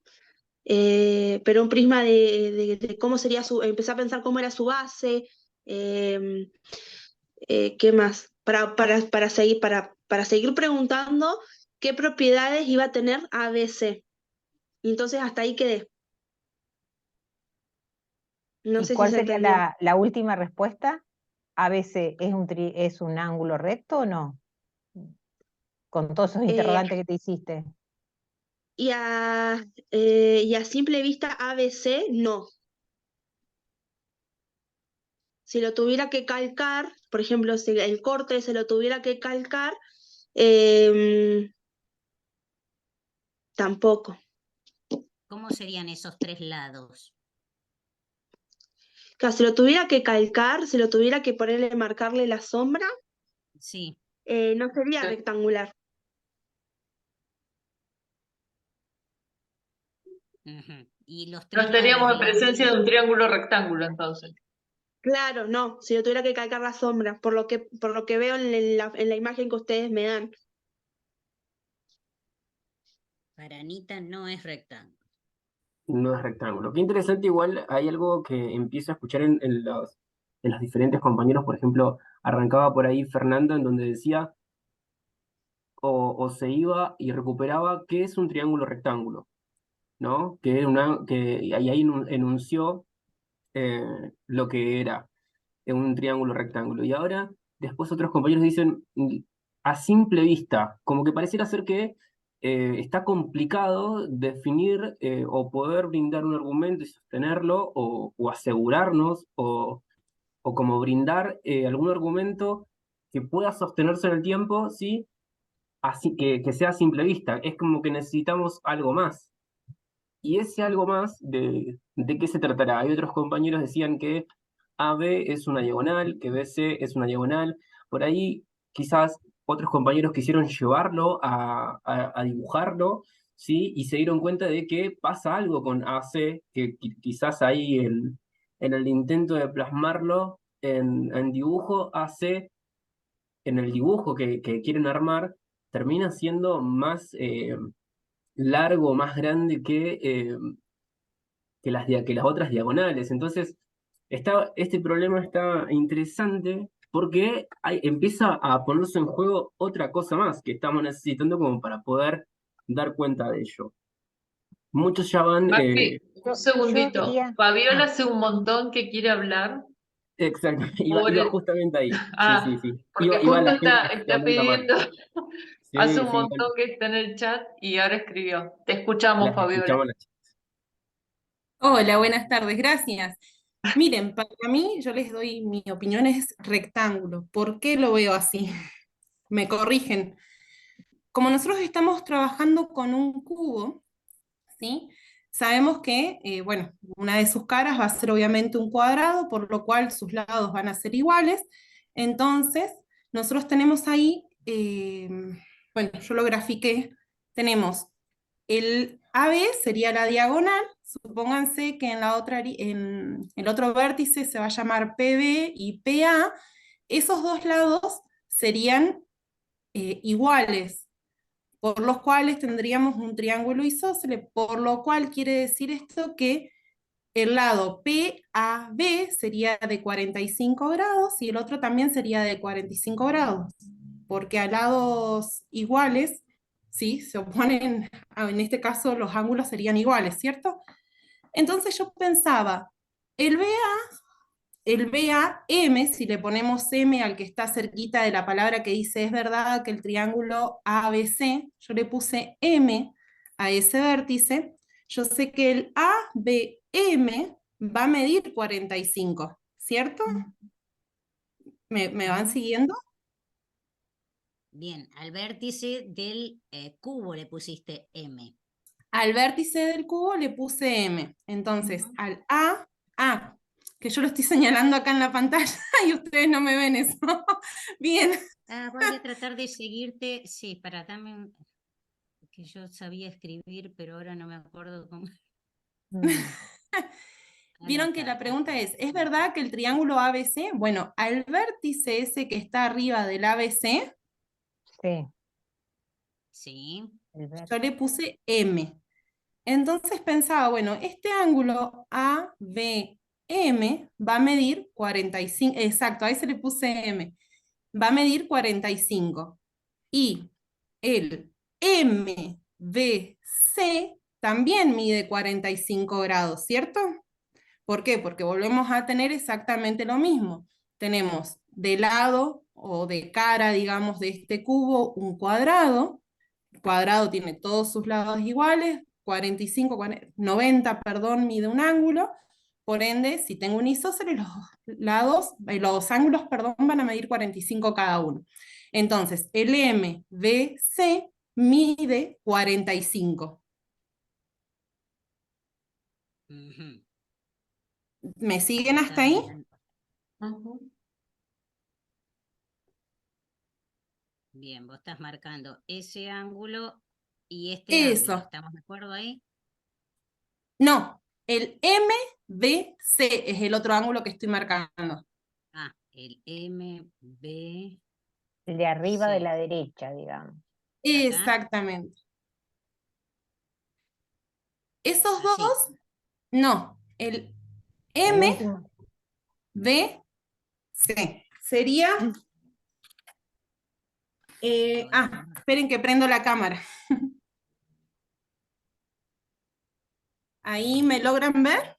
pero un prisma de cómo sería empecé a pensar cómo era su base, eh, ¿qué más? Para seguir preguntando qué propiedades iba a tener ABC. Y entonces hasta ahí quedé. No ¿Y sé si cuál se sería entendió. la última respuesta? ¿ABC es un ángulo recto o no? Con todos esos Eh, interrogantes que te hiciste. y a simple vista ABC, no. Si lo tuviera que calcar, por ejemplo, si el corte se lo tuviera que calcar, em, tampoco. ¿Cómo serían esos tres lados? Claro, si lo tuviera que calcar, si lo tuviera que ponerle, marcarle la sombra, Sí. no sería rectangular. Ujú. Y los No tres estaríamos lados en del presencia ángulo. de un triángulo rectángulo entonces. Claro, no, si yo tuviera que calcar la sombra, por lo que veo en la imagen que ustedes me dan. Para Anita no es rectángulo. No es rectángulo. Qué interesante, igual hay algo que empiezo a escuchar en los diferentes compañeros. Por ejemplo, arrancaba por ahí Fernando, en donde decía, o se iba y recuperaba qué es un triángulo rectángulo, ¿no? Que ahí enunció lo que era un triángulo rectángulo. Y ahora, después otros compañeros dicen, a simple vista, como que pareciera ser que está complicado definir o poder brindar un argumento y sostenerlo, o asegurarnos, o como brindar algún argumento que pueda sostenerse en el tiempo, ¿sí? Así que sea a simple vista. Es como que necesitamos algo más. Y ese algo más, ¿de qué se tratará? Hay otros compañeros decían que AB es una diagonal, que BC es una diagonal. Por ahí quizás otros compañeros quisieron llevarlo a dibujarlo, ¿sí? Y se dieron cuenta de que pasa algo con AC, que quizás ahí en el intento de plasmarlo en dibujo, AC, en el dibujo que quieren armar, termina siendo más largo, más grande que las otras diagonales. Entonces, este problema está interesante porque empieza a ponerse en juego otra cosa más que estamos necesitando como para poder dar cuenta de ello. Muchos ya van... Maxi, un Yo segundito. quería... Fabiola Ah, hace un montón que quiere hablar. Exacto, Por iba justamente ahí. Sí, sí, sí. porque Iba justo la gente está levantando la mano. pidiendo, hace Sí, un sí, montón que está en el chat y ahora escribió. Te escuchamos, las Fabiola. escuchamos. Hola, buenas tardes, gracias. Miren, para mí, yo les doy mi opinión, es rectángulo. ¿Por qué lo veo así? Me corrigen. Como nosotros estamos trabajando con un cubo, ¿sí? Sabemos que, bueno, una de sus caras va a ser obviamente un cuadrado, por lo cual sus lados van a ser iguales. Entonces, nosotros tenemos ahí, bueno, yo lo grafiqué, tenemos el AB sería la diagonal, supónganse que en en el otro vértice se va a llamar PB y PA, esos dos lados serían iguales, por los cuales tendríamos un triángulo isósceles, por lo cual quiere decir esto que el lado PAB sería de 45 grados y el otro también sería de 45 grados, porque a lados iguales, ¿sí? Se oponen, en este caso los ángulos serían iguales, ¿cierto? Entonces yo pensaba, el el BAM, si le ponemos M al que está cerquita de la palabra que dice es verdad que el triángulo ABC, yo le puse M a ese vértice, yo sé que el ABM va a medir 45, ¿cierto? ¿Me van siguiendo? Bien, al vértice del cubo le pusiste M. Al vértice del cubo le puse M. Entonces, al A, que yo lo estoy señalando acá en la pantalla y ustedes no me ven eso. Bien. Voy a tratar de seguirte. Sí, para darme que yo sabía escribir, pero ahora no me acuerdo cómo. Vieron que la pregunta es verdad que el triángulo ABC, bueno, al vértice ese que está arriba del ABC, Sí. Sí. yo le puse M. Entonces pensaba, bueno, este ángulo ABM va a medir 45, exacto, ahí se le puse M, va a medir 45. Y el MBC también mide 45 grados, ¿cierto? ¿Por qué? Porque volvemos a tener exactamente lo mismo. Tenemos de lado o de cara, digamos, de este cubo un cuadrado. El cuadrado tiene todos sus lados iguales, 45, 90, perdón, mide un ángulo. Por ende, si tengo un isósceles, los ángulos, perdón, van a medir 45 cada uno. Entonces, el MBC mide 45. ¿Me siguen hasta ahí? Bien, vos estás marcando ese ángulo y este Eso. ángulo. ¿Estamos de acuerdo ahí? No, el MBC es el otro ángulo que estoy marcando. Ah, el MB. El de arriba de Sí. la derecha, digamos. Exactamente. Esos Así. dos, no, el El último. MBC sería... esperen que prendo la cámara. ¿Ahí me logran ver?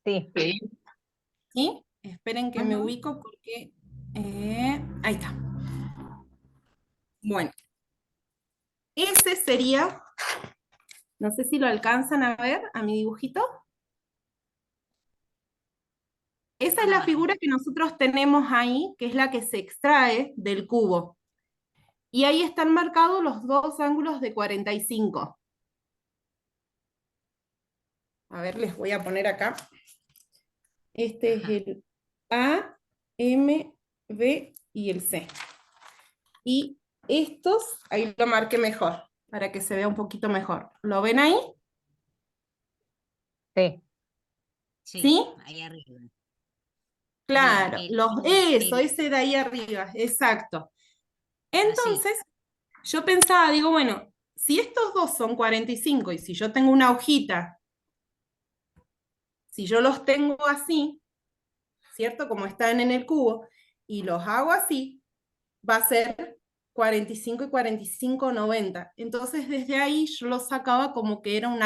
Sí. ¿Sí? Esperen que me ubico porque... ahí está. Bueno. Ese sería... No sé si lo alcanzan a ver a mi dibujito. Esa es la figura que nosotros tenemos ahí, que es la que se extrae del cubo. Y ahí están marcados los dos ángulos de 45. A ver, les voy a poner acá. Este es el A, M, B y el C. Y estos, ahí lo marqué mejor, para que se vea un poquito mejor. ¿Lo ven ahí? Sí. ¿Sí? Ahí arriba. Claro, Bien, ese de ahí arriba, exacto. Entonces, yo pensaba, digo, bueno, si estos dos son 45 y si yo tengo una hojita, si yo los tengo así, ¿cierto? Como están en el cubo, y los hago así, va a ser 45 y 45, 90. Entonces, desde ahí yo lo sacaba como que era un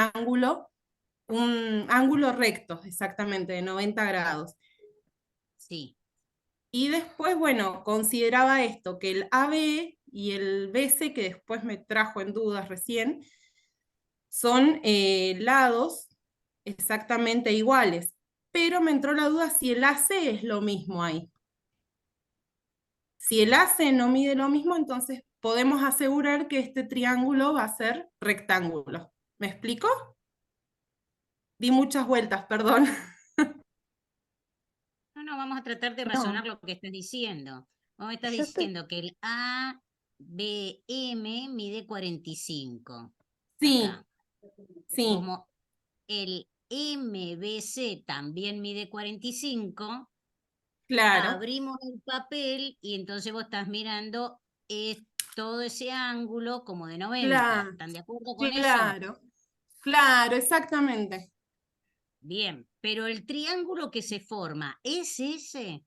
ángulo recto, exactamente, de 90 grados. Sí. Y después, bueno, consideraba esto, que el AB y el BC, que después me trajo en dudas recién, son lados exactamente iguales. Pero me entró la duda si el AC es lo mismo ahí. Si el AC no mide lo mismo, entonces podemos asegurar que este triángulo va a ser rectángulo. ¿Me explico? Di muchas vueltas, perdón. No, vamos a tratar de No, razonar lo que estás diciendo. Vos me estás yo estoy, diciendo que el ABM mide 45 Sí, acá. sí, Como el MBC también mide 45, claro, abrimos el papel y entonces vos estás mirando todo ese ángulo como de 90. claro, ¿Están de acuerdo con eso? claro, claro, exactamente. Bien, pero el triángulo que se forma, ¿es ese?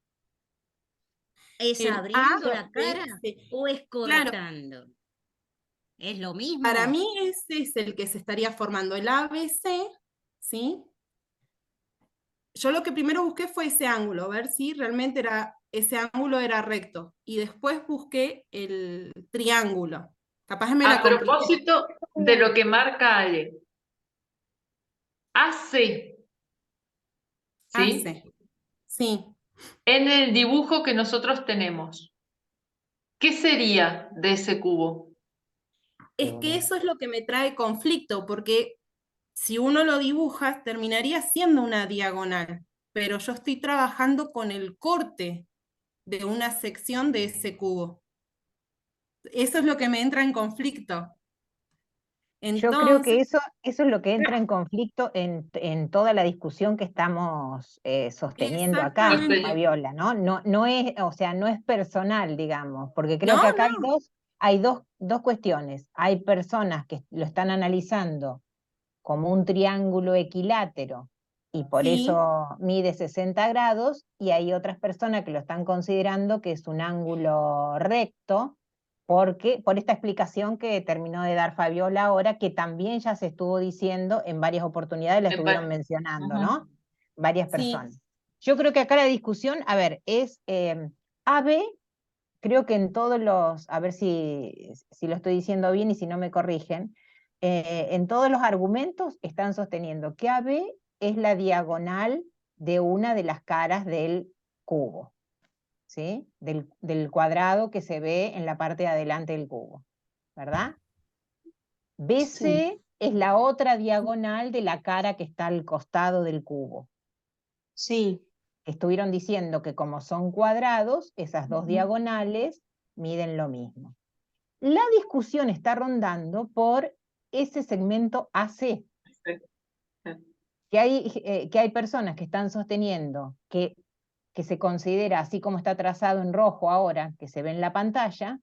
¿Es El abriendo la cara ABC, o es claro, cortando? ¿Es lo para mismo? mí ese es el que se estaría formando, el ABC, ¿sí? Yo lo que primero busqué fue ese ángulo, ver si realmente ese ángulo era recto. Y después busqué el triángulo. Capaz me A la compliqué. propósito de lo que marca Ale, AC, ¿sí? AC, sí. En el dibujo que nosotros tenemos, ¿qué sería de ese cubo? Es que eso es lo que me trae conflicto, porque si uno lo dibuja, terminaría siendo una diagonal. Pero yo estoy trabajando con el corte de una sección de ese cubo. Eso es lo que me entra en conflicto. yo creo que Entonces, eso es lo que entra en conflicto en toda la discusión que estamos sosteniendo acá, exactamente. Fabiola, ¿no? No es, o sea, no es personal, digamos, porque creo No, que acá no. hay dos cuestiones. Hay personas que lo están analizando como un triángulo equilátero y por Sí, eso mide 60 grados, y hay otras personas que lo están considerando que es un ángulo recto, porque, por esta explicación que terminó de dar Fabiola ahora, que también ya se estuvo diciendo en varias oportunidades, la estuvieron mencionando, Ajá. ¿no? Varias sí. personas. Yo creo que acá la discusión, a ver, es AB, creo que en todos los, a ver si lo estoy diciendo bien y si no me corrigen, en todos los argumentos están sosteniendo que AB es la diagonal de una de las caras del cubo, ¿sí? Del cuadrado que se ve en la parte de adelante del cubo, ¿verdad? Sí. BC es la otra diagonal de la cara que está al costado del cubo. Sí. Estuvieron diciendo que como son cuadrados, esas dos diagonales miden lo mismo. La discusión está rondando por ese segmento AC, que hay personas que están sosteniendo que se considera así como está trazado en rojo ahora, que se ve en la pantalla,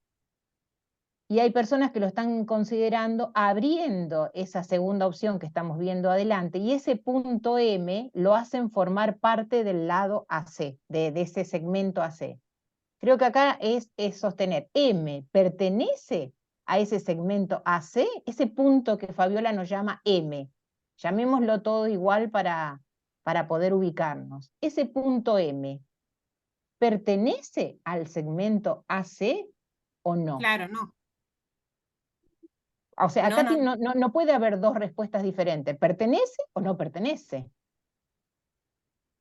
y hay personas que lo están considerando abriendo esa segunda opción que estamos viendo adelante, y ese punto M lo hacen formar parte del lado AC, de ese segmento AC. Creo que acá es sostener, M pertenece a ese segmento AC, ese punto que Fabiola nos llama M. Llamémoslo todo igual para poder ubicarnos. Ese punto M, ¿pertenece al segmento AC o no? Claro, no. O sea, No, acá no. no puede haber dos respuestas diferentes. ¿Pertenece o no pertenece?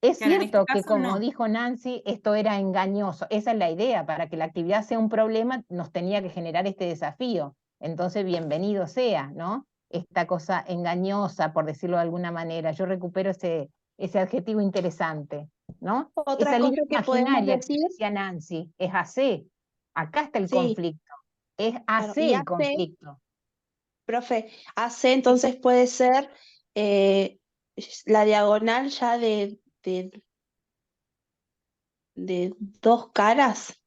Es Claro, en este cierto que, caso como no. dijo Nancy, esto era engañoso. Esa es la idea. Para que la actividad sea un problema, nos tenía que generar este desafío. Entonces, bienvenido sea, ¿no? Esta cosa engañosa, por decirlo de alguna manera. Yo recupero ese adjetivo interesante, ¿no? Otra Esa cosa línea que podemos imaginaria que decir, decía Nancy, es AC. Acá está el sí, conflicto. Es claro, AC y el AC, conflicto. profe, AC entonces puede ser la diagonal ya de dos caras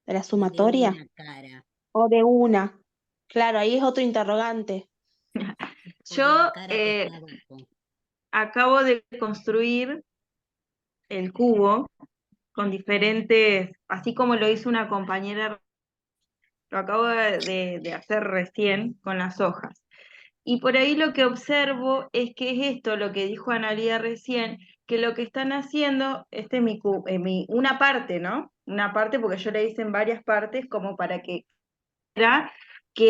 de la De sumatoria una cara. o de una. Claro, ahí es otro interrogante. O Yo de la cara que está abajo. acabo de construir el cubo con diferentes, así como lo hizo una compañera, lo acabo de hacer recién con las hojas. Y por ahí lo que observo es que es esto, lo que dijo Analía recién, que lo que están haciendo, este es una parte, ¿no? Una parte, porque yo le hice en varias partes, como para que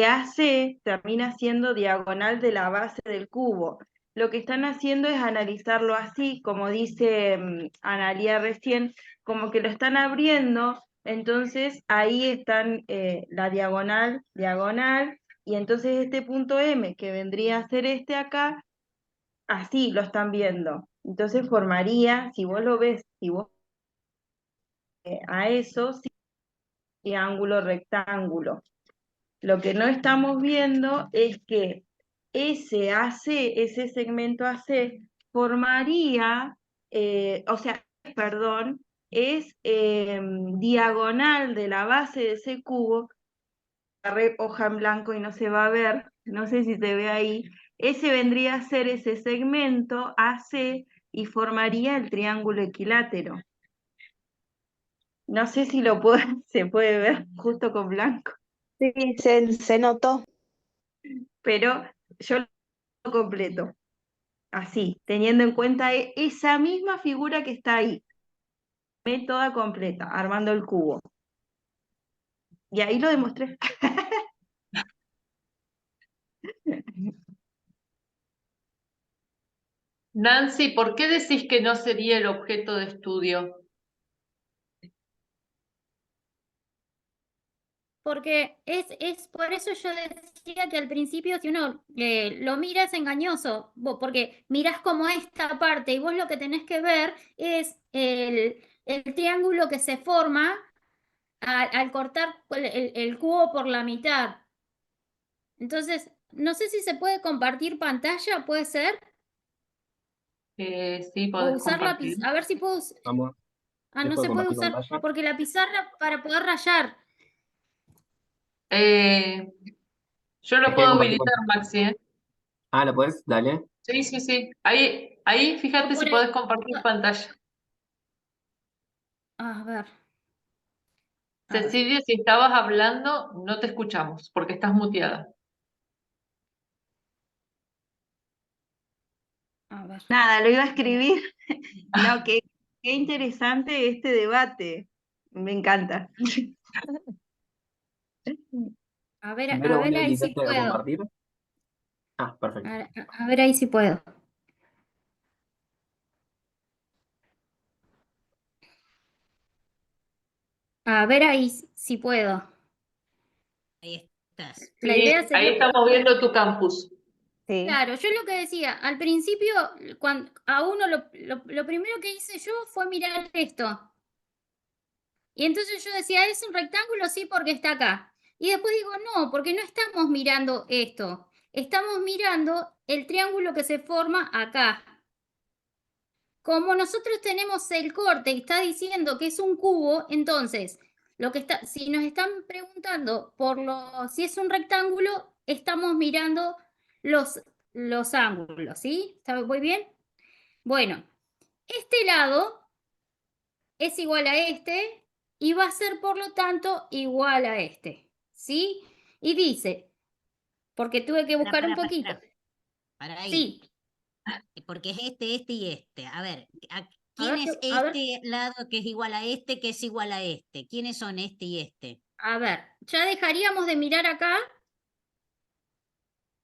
AC termina siendo diagonal de la base del cubo. Lo que están haciendo es analizarlo así, como dice Analía recién, como que lo están abriendo, entonces ahí están la diagonal, y entonces este punto M, que vendría a ser este acá, así lo están viendo. Entonces formaría, si vos lo ves, si vos a eso, sí, triángulo rectángulo. Lo que no estamos viendo es que ese AC, ese segmento AC, formaría, perdón, es diagonal de la base de ese cubo, agarré hoja en blanco y no se va a ver, no sé si se ve ahí, ese vendría a ser ese segmento AC y formaría el triángulo equilátero. No sé si se puede ver justo con blanco. Sí, se notó. Pero yo lo completo, así, teniendo en cuenta esa misma figura que está ahí, toda completa, armando el cubo. Y ahí lo demostré. Nancy, ¿por qué decís que no sería el objeto de estudio? Porque es por eso yo decía que al principio, si uno lo mira, es engañoso, porque mirás como esta parte y vos lo que tenés que ver es el triángulo que se forma al cortar el cubo por la mitad. Entonces, no sé si se puede compartir pantalla, ¿puede ser? Sí, O podés usar la compartir. pizarra, a ver si puedo. Vamos, Ah, ¿se no puede se puede compartir usar, pantalla? porque la pizarra para poder rayar. Yo lo ¿Se quiere puedo compartir habilitar, pantalla? Maxi, ¿eh? Ah, ¿lo puedes? Dale. Sí, sí, sí. Ahí fíjate si podés compartir pantalla. A ver. Cecilia, si estabas hablando, no te escuchamos porque estás muteada. A ver. Nada, lo iba a escribir. No, qué interesante este debate. Me encanta. A ver Primero voy a ahí sí habilitarte a puedo. compartir. Ah, perfecto. A ver ahí sí puedo. A ver ahí sí puedo. Ahí estás. La Sí, idea ahí sería... estamos viendo tu campus. Claro, yo lo que decía, al principio, cuando a uno lo primero que hice yo fue mirar esto. Y entonces yo decía, ¿es un rectángulo? Sí, porque está acá. Y después digo, no, porque no estamos mirando esto. Estamos mirando el triángulo que se forma acá. Como nosotros tenemos el corte y está diciendo que es un cubo, entonces, si nos están preguntando si es un rectángulo, estamos mirando los ángulos, ¿sí? ¿Está muy bien? Bueno, este lado es igual a este y va a ser, por lo tanto, igual a este, ¿sí? Y dice, porque tuve que buscar un poquito. Para ahí. Sí. Porque es este y este. A ver, ¿quién ver, es a ver. este lado que es igual a este, que es igual a este? ¿Quiénes son este y este? A ver, ya dejaríamos de mirar acá.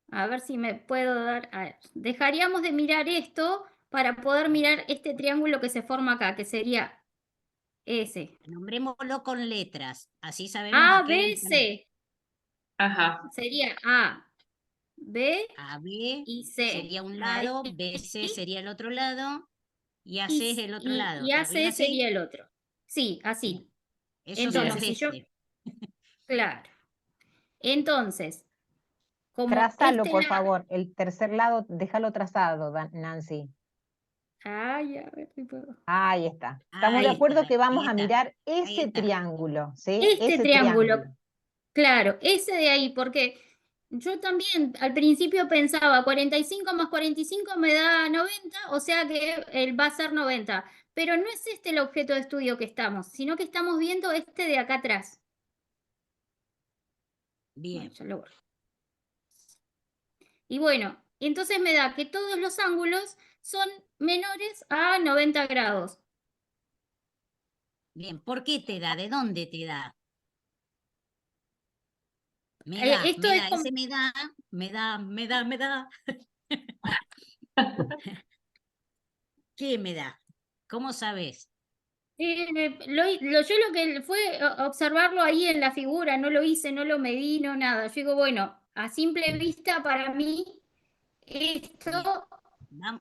A ver si me puedo dar... A ver, dejaríamos de mirar esto para poder mirar este triángulo que se forma acá, que sería ese. Nombrémoslo con letras, así sabemos A, a qué B, le... C. Ajá. Sería A, B y C. sería un Ahí. lado, BC sería el otro lado y AC Y, es el otro lado. y ¿Está bien AC así? sería el otro. Sí, así. Esos son los Entonces, este. Claro. Entonces, como Trázalo, este por lado... favor. El tercer lado, déjalo trazado, Nancy. Ay, a ver si puedo. Ahí está. Estamos de Ahí acuerdo está, que vamos ahí a está, mirar ahí ese está. triángulo, ¿sí? Este Ese triángulo, claro, ese de ahí, porque yo también al principio pensaba 45 más 45 me da 90, o sea que él va a ser 90, pero no es este el objeto de estudio que estamos, sino que estamos viendo este de acá atrás. Bien. Y bueno, entonces me da que todos los ángulos son menores a 90 grados. Bien, ¿por qué te da? ¿De dónde te da? Esto es como... ese me da. ¿Qué me da? ¿Cómo sabes? Yo lo que fue observarlo ahí en la figura, no lo hice, no lo medí, no nada. Yo digo, bueno, a simple vista para mí, esto,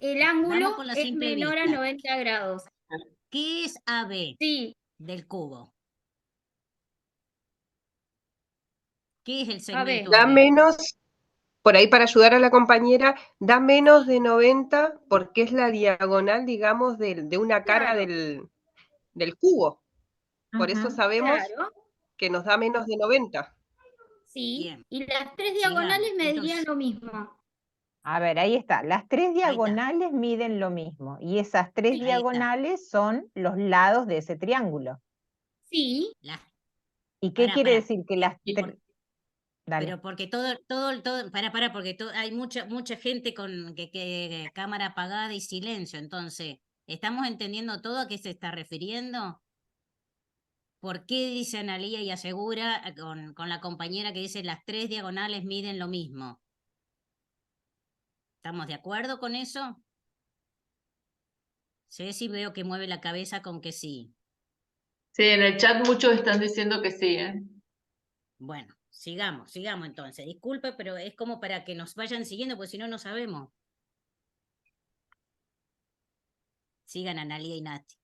el ángulo Vamos con la es simple menor a vista. 90 grados. ¿Qué es AB Sí, del cubo? ¿Qué es el AB. segmento Da AB? menos, por ahí para ayudar a la compañera, da menos de 90 porque es la diagonal, digamos, de una cara Claro. del cubo. Por eso Ajá. sabemos Claro, que nos da menos de 90. sí. Bien, Y las tres sigamos. diagonales me dirían Entonces, lo mismo. A ver, ahí está. Las tres ahí está. diagonales miden lo mismo. Y esas tres Ahí está. diagonales son los lados de ese triángulo. Sí, Las- ¿Y qué Pará, quiere pará. decir que las Y tres... Dale. Pero porque pará, porque hay mucha gente con que cámara apagada y silencio. Entonces, ¿estamos entendiendo todo a qué se está refiriendo? ¿Por qué dice Analía y asegura con la compañera que dice las tres diagonales miden lo mismo? ¿Estamos de acuerdo con eso? Ceci veo que mueve la cabeza con que sí. Sí, en el chat muchos están diciendo que sí, ¿eh? Bueno, sigamos entonces. Disculpe, pero es como para que nos vayan siguiendo, porque si no, no sabemos. Sigan Analía y Nati.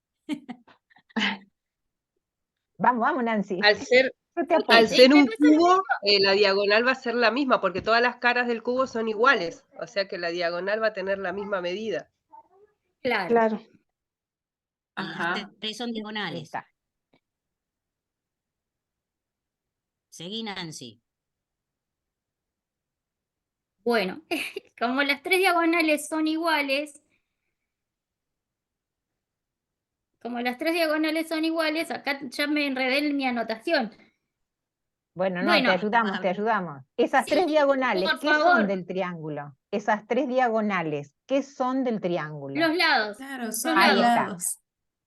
Vamos, Nancy. Al ser, Yo te al apoyo. ser un cubo, la diagonal va a ser la misma, porque todas las caras del cubo son iguales. O sea que la diagonal va a tener la misma medida. claro. Claro. Y las Ajá. tres son Ahí diagonales. está. Seguí, Nancy. Bueno, como las tres diagonales son iguales, acá ya me enredé en mi anotación. Bueno, no, te Bueno, ayudamos. Esas tres sí, diagonales, por ¿qué son favor, del triángulo? Esas tres diagonales, ¿qué son del triángulo? los lados, Claro, los son los Ahí está. lados.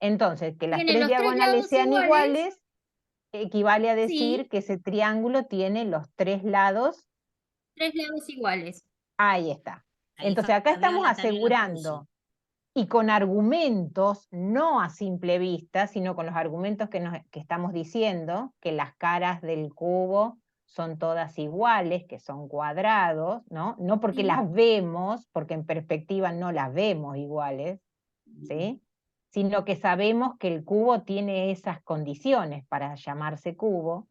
Entonces, que las tienen tres los tres diagonales lados sean iguales, iguales, equivale a decir sí, que ese triángulo tiene los tres lados. tres lados iguales. Ahí está. Ahí Entonces, acá estamos Fabiola también lo puso. asegurando, y con argumentos, no a simple vista, sino con los argumentos que estamos diciendo, que las caras del cubo son todas iguales, que son cuadrados, ¿no? No porque Sí, las vemos, porque en perspectiva no las vemos iguales, ¿sí? Sino que sabemos que el cubo tiene esas condiciones para llamarse cubo,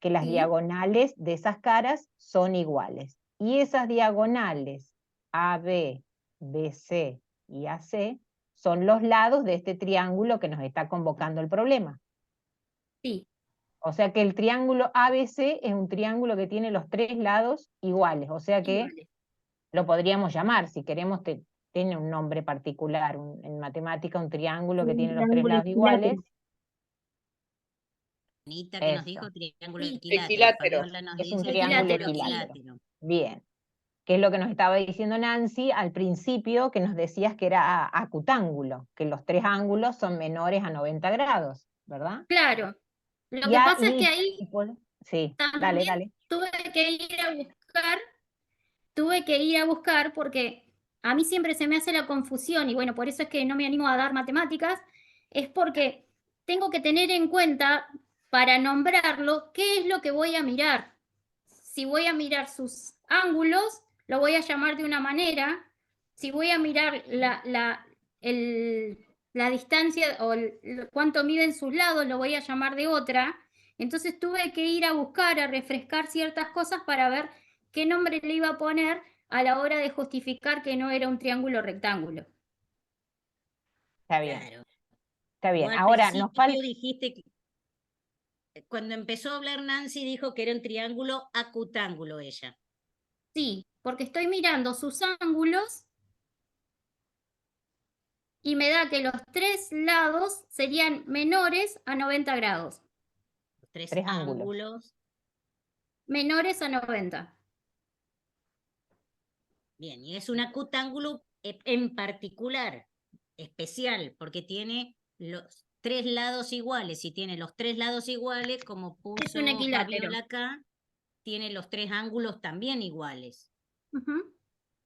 que las sí, diagonales de esas caras son iguales. Y esas diagonales AB, BC y AC son los lados de este triángulo que nos está convocando el problema. sí, O sea que el triángulo ABC es un triángulo que tiene los tres lados iguales. O sea que iguales. lo podríamos llamar, si queremos, tiene un nombre particular. En matemática, un triángulo que Un tiene los tres triángulo lados iguales. Anita que nos dijo Eso, triángulo Sí, equilátero. Equilátero. Fabiola nos es un dice triángulo equilátero, triángulo sí. equilátero. Bien. Que es lo que nos estaba diciendo Nancy al principio, que nos decías que era acutángulo, que los tres ángulos son menores a 90 grados, ¿verdad? Claro. Lo que pasa es que ahí sí, dale, también dale. tuve que ir a buscar porque a mí siempre se me hace la confusión y bueno, por eso es que no me animo a dar matemáticas, es porque tengo que tener en cuenta para nombrarlo qué es lo que voy a mirar. Si voy a mirar sus ángulos, lo voy a llamar de una manera. Si voy a mirar la distancia o cuánto miden sus lados, lo voy a llamar de otra. Entonces tuve que ir a buscar, a refrescar ciertas cosas para ver qué nombre le iba a poner a la hora de justificar que no era un triángulo rectángulo. Está bien. Claro. Está bien. Vos al Ahora nos falta. principio dijiste que cuando empezó a hablar Nancy dijo que era un triángulo acutángulo ella. Sí, porque estoy mirando sus ángulos y me da que los tres lados serían menores a 90 grados. Tres ángulos. ángulos. Menores a 90. Bien, y es un acutángulo en particular, especial, porque tiene los 3 lados iguales. Si tiene los 3 lados iguales, como Es un puso equilátero. Fabiola acá, tiene los 3 ángulos también iguales.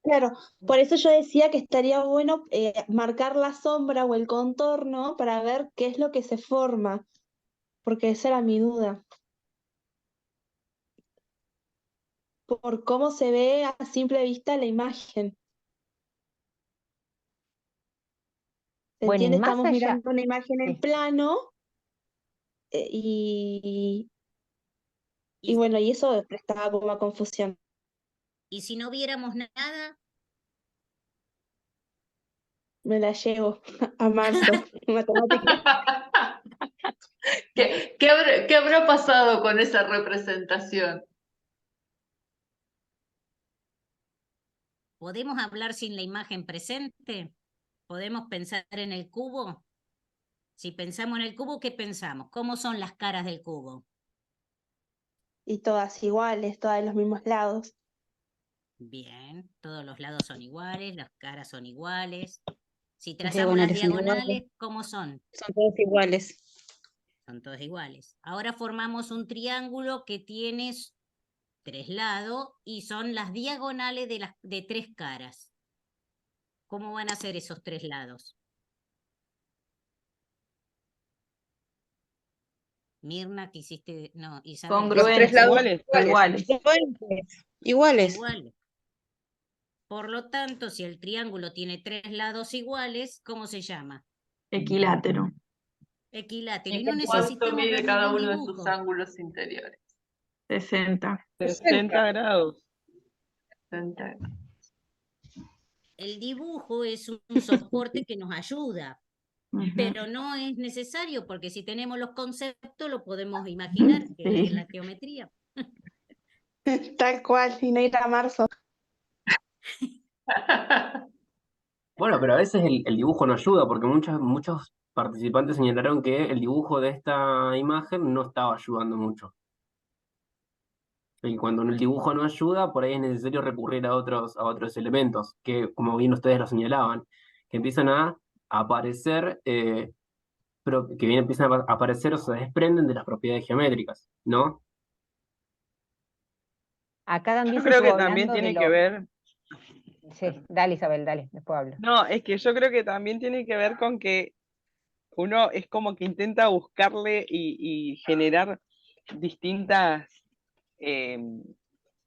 Claro, por eso yo decía que estaría bueno marcar la sombra o el contorno para ver qué es lo que se forma, porque esa era mi duda. Por cómo se ve a simple vista la imagen. ¿Se Bueno, y entiende? más Estamos allá, mirando una imagen en sí. plano y Y, bueno, y eso prestaba como a confusión. y si no viéramos nada, Me la llevo a marzo, matemática. ¿Qué habrá pasado con esa representación? ¿podemos hablar sin la imagen presente? ¿Podemos pensar en el cubo? Si pensamos en el cubo, ¿qué pensamos? ¿Cómo son las caras del cubo? Y todas iguales, todas de los mismos lados. Bien, todos los lados son iguales, las caras son iguales. Si Las trazamos las diagonales son iguales. diagonales, ¿cómo son? Son todos iguales. Son todas iguales. Ahora formamos un triángulo que tiene 3 lados y son las diagonales de 3 caras. ¿Cómo van a ser esos 3 lados? Mirna, que hiciste, no, Isabel. Los 3 Congruentes, lados iguales. Iguales. Iguales. Por lo tanto, si el triángulo tiene 3 lados iguales, ¿cómo se llama? Equilátero. Equilátero. Y ¿Y no cuánto necesitamos mide ver cada ningún uno de sus dibujo. ángulos interiores? 60. 60 grados. 60. El dibujo es un soporte que nos ayuda, pero no es necesario porque si tenemos los conceptos lo podemos imaginar, que es la geometría. Tal cual, y no ir a marzo. Bueno, pero a veces el dibujo no ayuda, porque muchos participantes señalaron que el dibujo de esta imagen no estaba ayudando mucho. Y cuando el dibujo no ayuda, por ahí es necesario recurrir a otros elementos, que como bien ustedes lo señalaban, que empiezan a aparecer, que bien empiezan a aparecer o se desprenden de las propiedades geométricas, ¿no? Acá Yo también se creo estuvo que también hablando de tiene que los... ver, Sí, dale Isabel, dale, después hablo. no, es que yo creo que también tiene que ver con que uno es como que intenta buscarle y generar distintas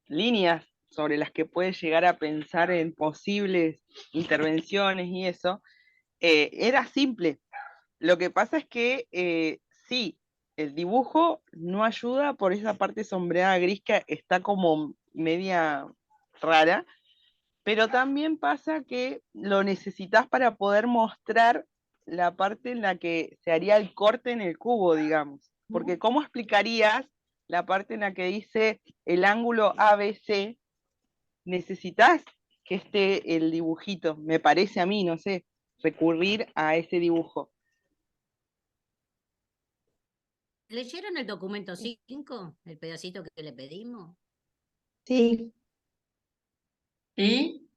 líneas sobre las que puede llegar a pensar en posibles intervenciones y eso. Era simple. Lo que pasa es que sí, el dibujo no ayuda por esa parte sombreada gris que está como media rara, pero también pasa que lo necesitas para poder mostrar la parte en la que se haría el corte en el cubo, digamos. Porque ¿cómo explicarías la parte en la que dice el ángulo ABC? Necesitas que esté el dibujito, me parece a mí, no sé, recurrir a ese dibujo. ¿Leyeron el documento 5, el pedacito que le pedimos? Sí. ¿Y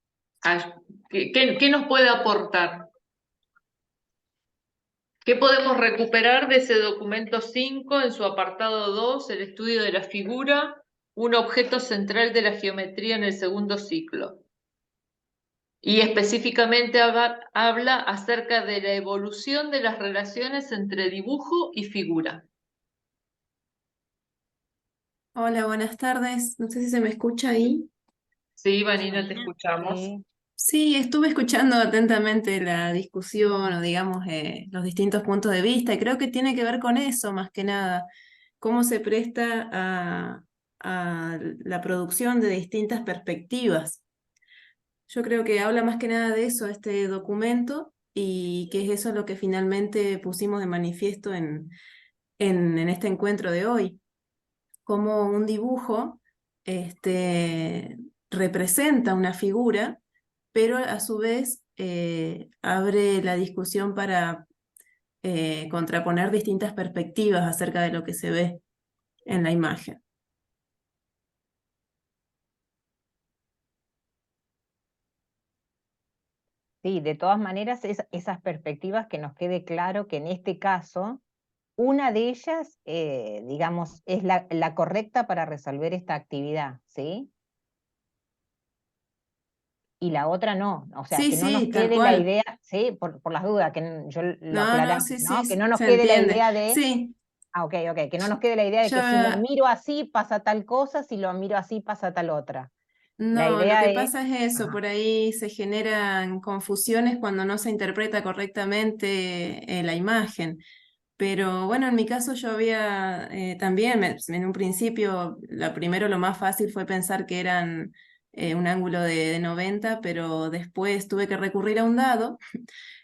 qué nos puede aportar? ¿Qué podemos recuperar de ese documento 5 en su apartado 2, el estudio de la figura, un objeto central de la geometría en el segundo ciclo? Y específicamente habla acerca de la evolución de las relaciones entre dibujo y figura. Hola, buenas tardes. No sé si se me escucha ahí. Sí, Vanina, te escuchamos. Sí. Sí, estuve escuchando atentamente la discusión o digamos los distintos puntos de vista y creo que tiene que ver con eso más que nada, cómo se presta a la producción de distintas perspectivas. Yo creo que habla más que nada de eso este documento y que es eso lo que finalmente pusimos de manifiesto en este encuentro de hoy. Como un dibujo representa una figura, pero a su vez abre la discusión para contraponer distintas perspectivas acerca de lo que se ve en la imagen. Sí, de todas maneras, esas perspectivas, que nos quede claro que en este caso, una de ellas, digamos, es la correcta para resolver esta actividad, ¿sí? Y la otra no, o sea, Sí, que no nos sí, tal quede la cual. idea, ¿sí? Por las dudas, que yo lo No, no, aclaramos, sí, ¿no? sí, Que no nos se quede la entiende. idea de, Sí, ok, que no nos quede la idea de yo que si lo miro así pasa tal cosa, si lo miro así pasa tal otra. La no, lo idea que es, pasa es eso, ajá, por ahí se generan confusiones cuando no se interpreta correctamente la imagen. Pero bueno, en mi caso yo había también, en un principio, primero lo más fácil fue pensar que eran un ángulo de 90, pero después tuve que recurrir a un dado,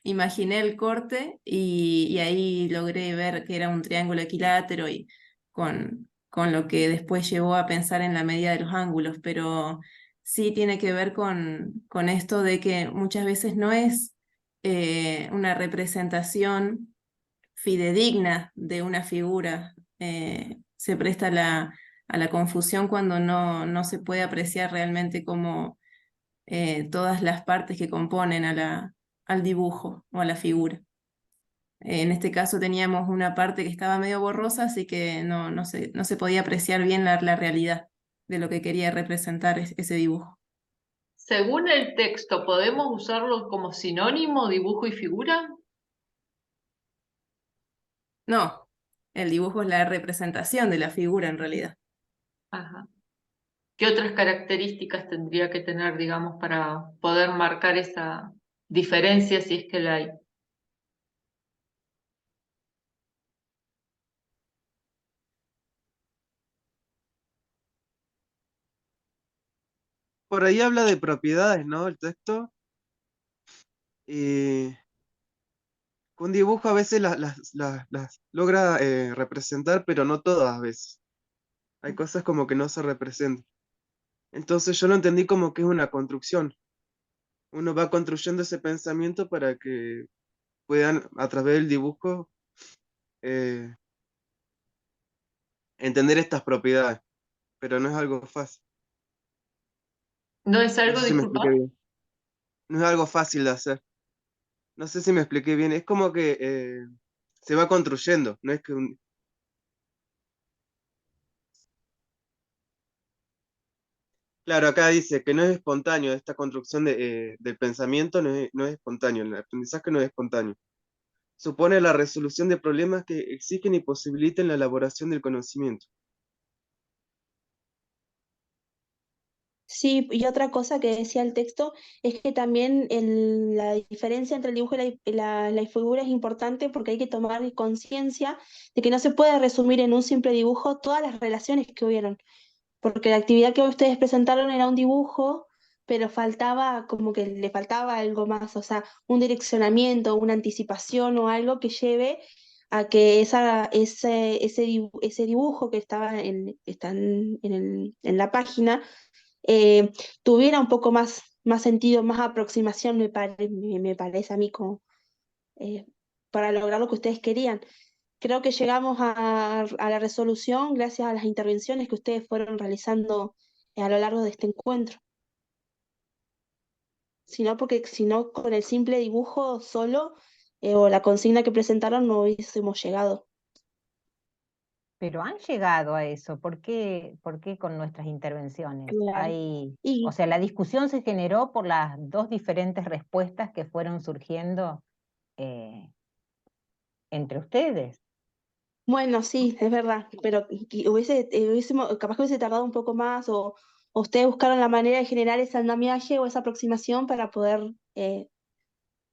imaginé el corte y ahí logré ver que era un triángulo equilátero y con lo que después llevó a pensar en la medida de los ángulos, pero sí tiene que ver con esto de que muchas veces no es una representación fidedigna de una figura. Se presta a la confusión cuando no se puede apreciar realmente como todas las partes que componen al dibujo o a la figura. En este caso teníamos una parte que estaba medio borrosa, así que no se podía apreciar bien la realidad de lo que quería representar ese dibujo. Según el texto, ¿podemos usarlo como sinónimo, dibujo y figura? No, el dibujo es la representación de la figura en realidad. Ajá. ¿Qué otras características tendría que tener, digamos, para poder marcar esa diferencia si es que la hay? Por ahí habla de propiedades, ¿no? El texto. Y un dibujo a veces las logra representar, pero no todas a veces. Hay cosas como que no se representan. Entonces yo lo entendí como que es una construcción. Uno va construyendo ese pensamiento para que puedan, a través del dibujo, eh, entender estas propiedades. Pero no es algo fácil. ¿No es No algo, sé si me expliqué disculpa? bien. No es algo fácil de hacer. No sé si me expliqué bien. Es como que se va construyendo. No es que Claro, acá dice que no es espontáneo. Esta construcción del pensamiento no es espontáneo. El aprendizaje no es espontáneo. Supone la resolución de problemas que exigen y posibiliten la elaboración del conocimiento. Sí, y otra cosa que decía el texto es que también la diferencia entre el dibujo y la figura es importante porque hay que tomar conciencia de que no se puede resumir en un simple dibujo todas las relaciones que hubieron, porque la actividad que ustedes presentaron era un dibujo, pero faltaba como que le faltaba algo más, o sea, un direccionamiento, una anticipación o algo que lleve a que ese dibujo que estaba en la página tuviera un poco más sentido, más aproximación, me parece a mí, como, eh, para lograr lo que ustedes querían. Creo que llegamos a la resolución gracias a las intervenciones que ustedes fueron realizando a lo largo de este encuentro. Si no, con el simple dibujo solo o la consigna que presentaron no hubiésemos llegado. pero han llegado a eso. Por qué con nuestras intervenciones? Claro. O sea, la discusión se generó por las dos diferentes respuestas que fueron surgiendo eh, entre ustedes. Bueno, sí, es verdad, pero capaz que hubiese tardado un poco más o ustedes buscaron la manera de generar ese andamiaje o esa aproximación para poder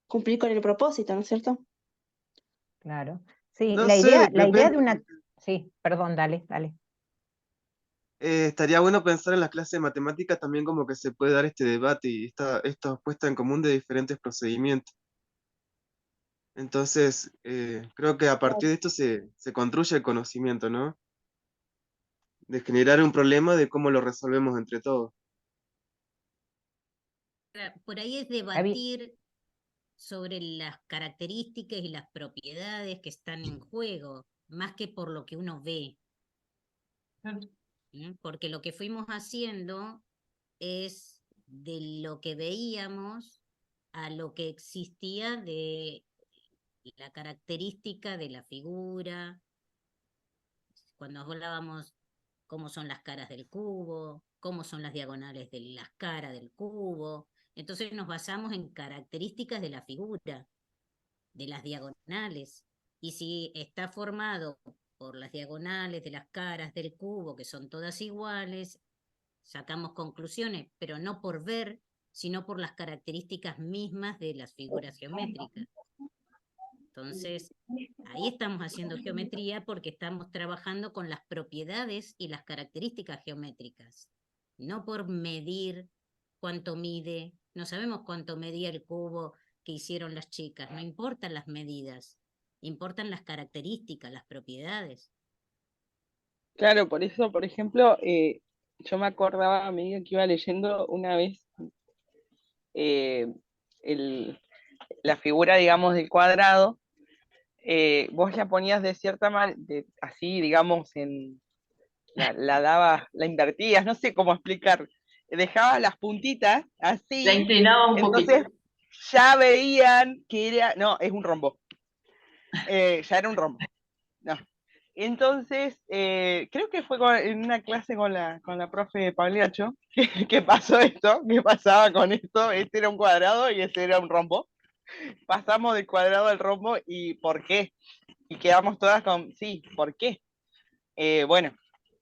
cumplir con el propósito, ¿no es cierto? Claro. Sí, No sé, la idea depende. de una... Sí, perdón, dale. Estaría bueno pensar en las clases de matemáticas también como que se puede dar este debate y esta puesta en común de diferentes procedimientos. Entonces, creo que a partir de esto se construye el conocimiento, ¿no? De generar un problema de cómo lo resolvemos entre todos. Por ahí es David, debatir sobre las características y las propiedades que están en juego, más que por lo que uno ve. Porque lo que fuimos haciendo es de lo que veíamos a lo que existía de la característica de la figura, cuando hablábamos cómo son las caras del cubo, cómo son las diagonales de las caras del cubo. Entonces nos basamos en características de la figura, de las diagonales. Y si está formado por las diagonales de las caras del cubo, que son todas iguales, sacamos conclusiones, pero no por ver, sino por las características mismas de las figuras geométricas. Entonces, ahí estamos haciendo geometría porque estamos trabajando con las propiedades y las características geométricas, no por medir cuánto mide. No sabemos cuánto medía el cubo que hicieron las chicas, no importan las medidas, importan las características, las propiedades. Claro, por eso, por ejemplo, yo me acordaba a medida que iba leyendo una vez eh, la figura, digamos, del cuadrado, vos la ponías de cierta manera, así, digamos, la dabas, la invertías, no sé cómo explicar, dejabas las puntitas así, La inclinaba un poquito. entonces ya veían que era, no, es un rombo, ya era un rombo, no. Entonces, creo que fue en una clase con la profe Pagliaccio que pasó esto, que pasaba con esto, este era un cuadrado y este era un rombo. Pasamos del cuadrado al rombo y ¿por qué? Y quedamos todas con, sí, ¿por qué? Bueno,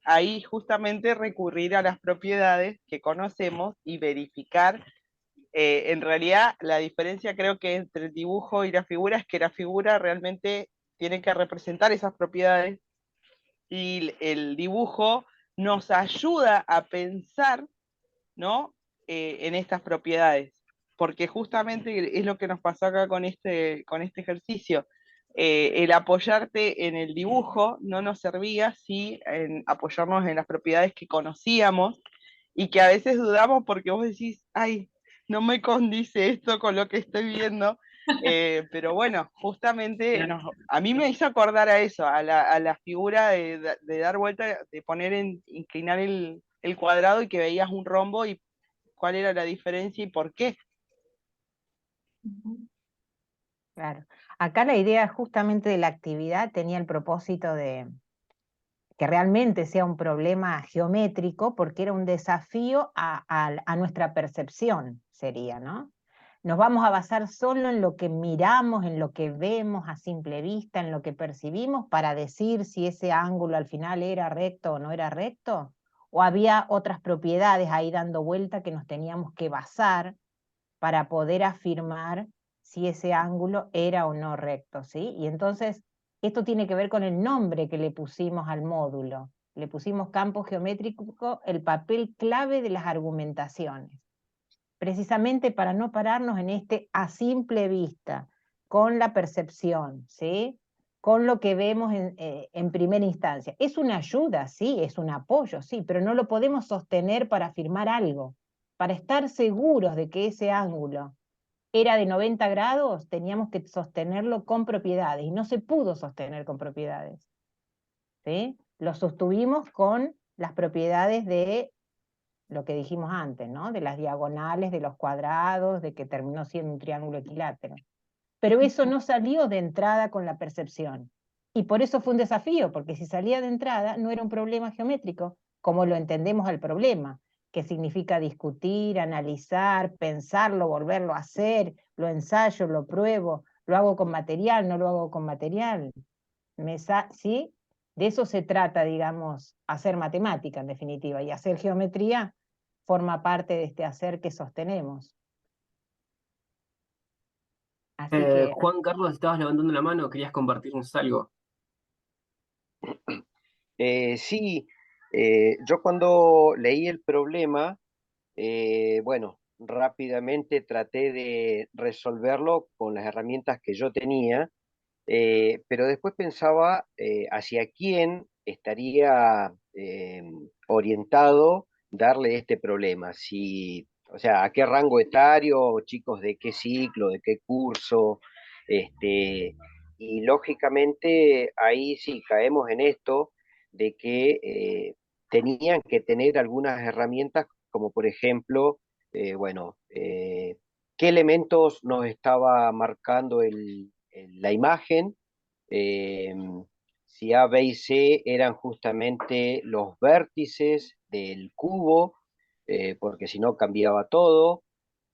ahí justamente recurrir a las propiedades que conocemos y verificar. En realidad, la diferencia creo que entre el dibujo y la figura es que la figura realmente tiene que representar esas propiedades y el dibujo nos ayuda a pensar, ¿no? En estas propiedades, porque justamente es lo que nos pasó acá con este ejercicio. El apoyarte en el dibujo no nos servía si en apoyarnos en las propiedades que conocíamos y que a veces dudamos porque vos decís, ay, no me condice esto con lo que estoy viendo, pero bueno, justamente a mí me hizo acordar a eso, a la figura de dar vuelta, de inclinar el cuadrado y que veías un rombo y cuál era la diferencia y por qué. Claro. Acá la idea justamente de la actividad tenía el propósito de que realmente sea un problema geométrico, porque era un desafío a nuestra percepción, sería, ¿no? Nos vamos a basar solo en lo que miramos, en lo que vemos a simple vista, en lo que percibimos, para decir si ese ángulo al final era recto o no era recto, o había otras propiedades ahí dando vuelta que nos teníamos que basar para poder afirmar si ese ángulo era o no recto, ¿sí? Y entonces, esto tiene que ver con el nombre que le pusimos al módulo. Le pusimos campo geométrico, el papel clave de las argumentaciones, precisamente para no pararnos en este a simple vista, con la percepción, ¿sí? Con lo que vemos en primera instancia. Es una ayuda, sí, es un apoyo, sí, pero no lo podemos sostener para afirmar algo. Para estar seguros de que ese ángulo era de 90 grados, teníamos que sostenerlo con propiedades, y no se pudo sostener con propiedades, ¿sí? Lo sostuvimos con las propiedades de lo que dijimos antes, ¿no? De las diagonales, de los cuadrados, de que terminó siendo un triángulo equilátero. Pero eso no salió de entrada con la percepción. Y por eso fue un desafío, porque si salía de entrada no era un problema geométrico, como lo entendemos al problema, que significa discutir, analizar, pensarlo, volverlo a hacer, lo ensayo, lo pruebo, lo hago con material, no lo hago con material. ¿Sí? De eso se trata, digamos, hacer matemática en definitiva, y hacer geometría forma parte de este hacer que sostenemos. Así que Juan Carlos, estabas levantando la mano, querías compartirnos algo. Sí, yo cuando leí el problema, bueno, rápidamente traté de resolverlo con las herramientas que yo tenía, pero después pensaba hacia quién estaría orientado darle este problema, si, o sea, a qué rango etario, chicos de qué ciclo, de qué curso, y lógicamente ahí sí caemos en esto de que tenían que tener algunas herramientas como por ejemplo, bueno, qué elementos nos estaba marcando la imagen. Si A, B y C eran justamente los vértices del cubo, porque si no cambiaba todo,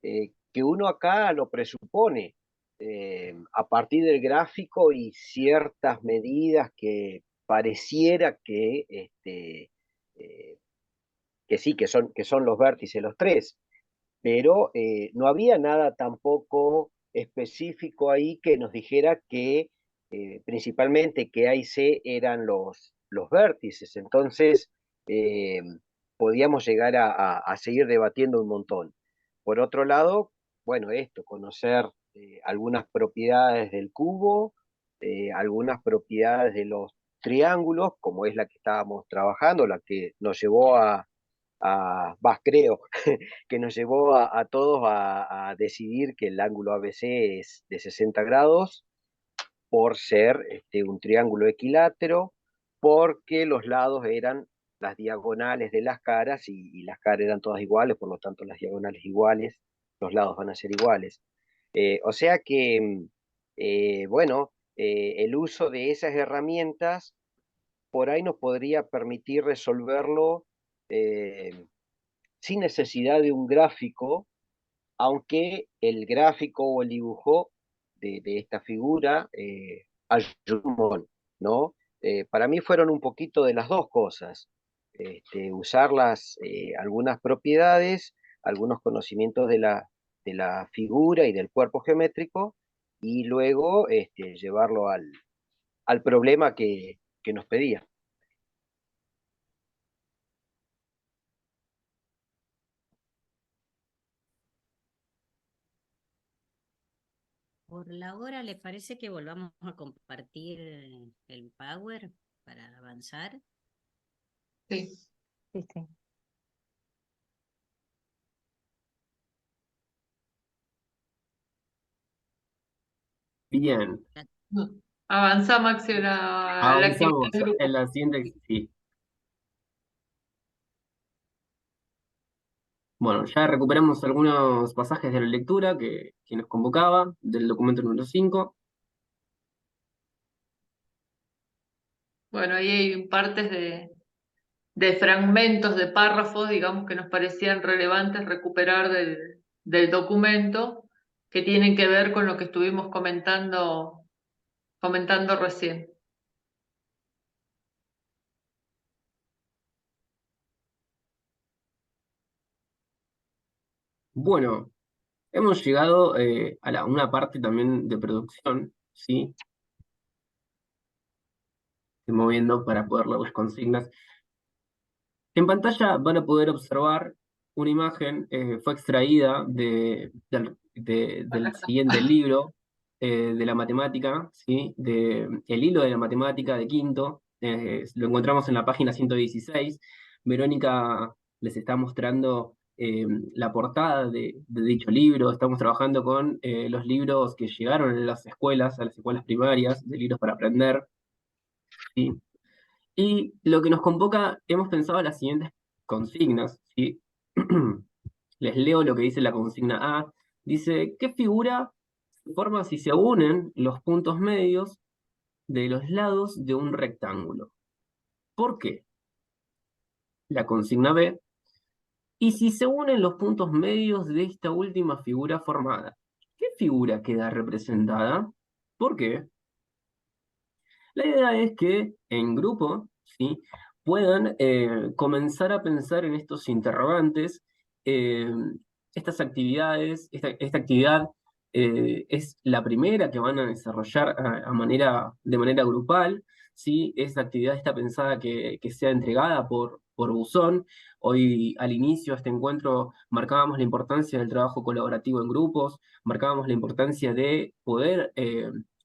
que uno acá lo presupone a partir del gráfico y ciertas medidas que pareciera que sí, que son los vértices los tres, pero no había nada tampoco específico ahí que nos dijera que principalmente que A y C eran los vértices. Entonces podíamos llegar a seguir debatiendo un montón. Por otro lado, bueno, conocer algunas propiedades del cubo, algunas propiedades de los triángulos, como es la que estábamos trabajando, la que nos llevó creo, que nos llevó a todos a decidir que el ángulo ABC es de 60 grados por ser un triángulo equilátero, porque los lados eran las diagonales de las caras y las caras eran todas iguales, por lo tanto las diagonales iguales, los lados van a ser iguales. O sea que, bueno, el uso de esas herramientas por ahí nos podría permitir resolverlo sin necesidad de un gráfico, aunque el gráfico o el dibujo de esta figura ayuda un montón, ¿no? Para mí fueron un poquito de las dos cosas, usar algunas propiedades, algunos conocimientos de la figura y del cuerpo geométrico, y luego llevarlo al problema que nos pedía. Por la hora, ¿les parece que volvamos a compartir el Power para avanzar? Sí. Sí, sí. Bien, Avanza, Maxi, a la actividad avanzamos del grupo. en la siguiente. Sí. Bueno, ya recuperamos algunos pasajes de la lectura que nos convocaba del documento número 5. Bueno, ahí hay partes de fragmentos, de párrafos, digamos, que nos parecían relevantes recuperar del documento, que tienen que ver con lo que estuvimos comentando recién. Bueno, hemos llegado a una parte también de producción, ¿sí? Estoy moviendo para poder leer las consignas. En pantalla van a poder observar una imagen, fue extraída del siguiente libro de la matemática, ¿sí? El hilo de la matemática de quinto, lo encontramos en la página 116. Verónica les está mostrando la portada de dicho libro. Estamos trabajando con los libros que llegaron a las escuelas primarias, de libros para aprender, ¿sí? Y lo que nos convoca, hemos pensado las siguientes consignas, ¿sí? Les leo lo que dice la consigna A. Dice, ¿qué figura se forma si se unen los puntos medios de los lados de un rectángulo? ¿Por qué? La consigna B. ¿Y si se unen los puntos medios de esta última figura formada? ¿Qué figura queda representada? ¿Por qué? La idea es que en grupo, ¿sí? Puedan comenzar a pensar en estos interrogantes, eh, estas actividades. Esta actividad es la primera que van a desarrollar de manera grupal, ¿sí? Esta actividad está pensada que sea entregada por buzón. Hoy al inicio de este encuentro marcábamos la importancia del trabajo colaborativo en grupos, marcábamos la importancia de poder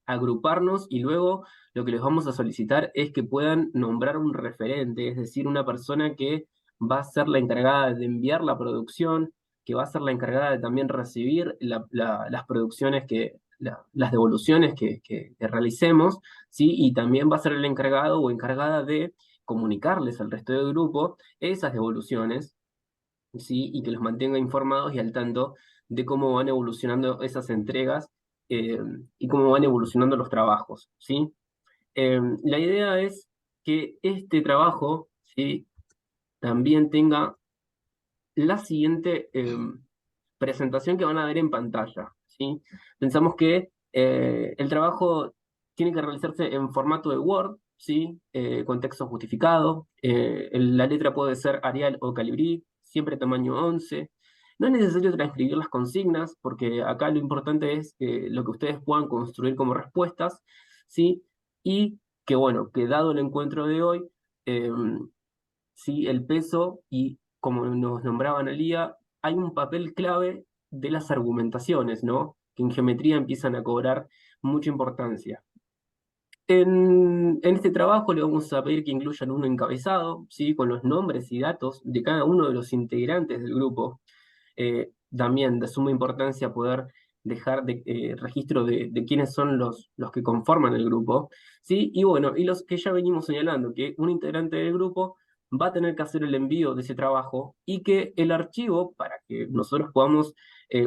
agruparnos, y luego lo que les vamos a solicitar es que puedan nombrar un referente, es decir, una persona que va a ser la encargada de enviar la producción, que va a ser la encargada de también recibir las producciones las devoluciones que realicemos, ¿sí? Y también va a ser el encargado o encargada de comunicarles al resto del grupo esas devoluciones, ¿sí? Y que los mantenga informados y al tanto de cómo van evolucionando esas entregas y cómo van evolucionando los trabajos, ¿sí? La idea es que este trabajo, ¿sí?, también tenga la siguiente presentación que van a ver en pantalla, ¿sí? Pensamos que el trabajo tiene que realizarse en formato de Word, ¿sí? Con texto justificado. La letra puede ser Arial o Calibri, siempre tamaño 11. No es necesario transcribir las consignas, porque acá lo importante es lo que ustedes puedan construir como respuestas, ¿sí? Y que bueno, que dado el encuentro de hoy, ¿sí?, el peso y como nos nombraban al día, hay un papel clave de las argumentaciones, ¿no? Que en geometría empiezan a cobrar mucha importancia. En este trabajo le vamos a pedir que incluyan un encabezado, ¿sí?, con los nombres y datos de cada uno de los integrantes del grupo. También de suma importancia poder dejar registro de quiénes son los que conforman el grupo, ¿sí? Y bueno, y los que ya venimos señalando, que un integrante del grupo va a tener que hacer el envío de ese trabajo y que el archivo, para que nosotros podamos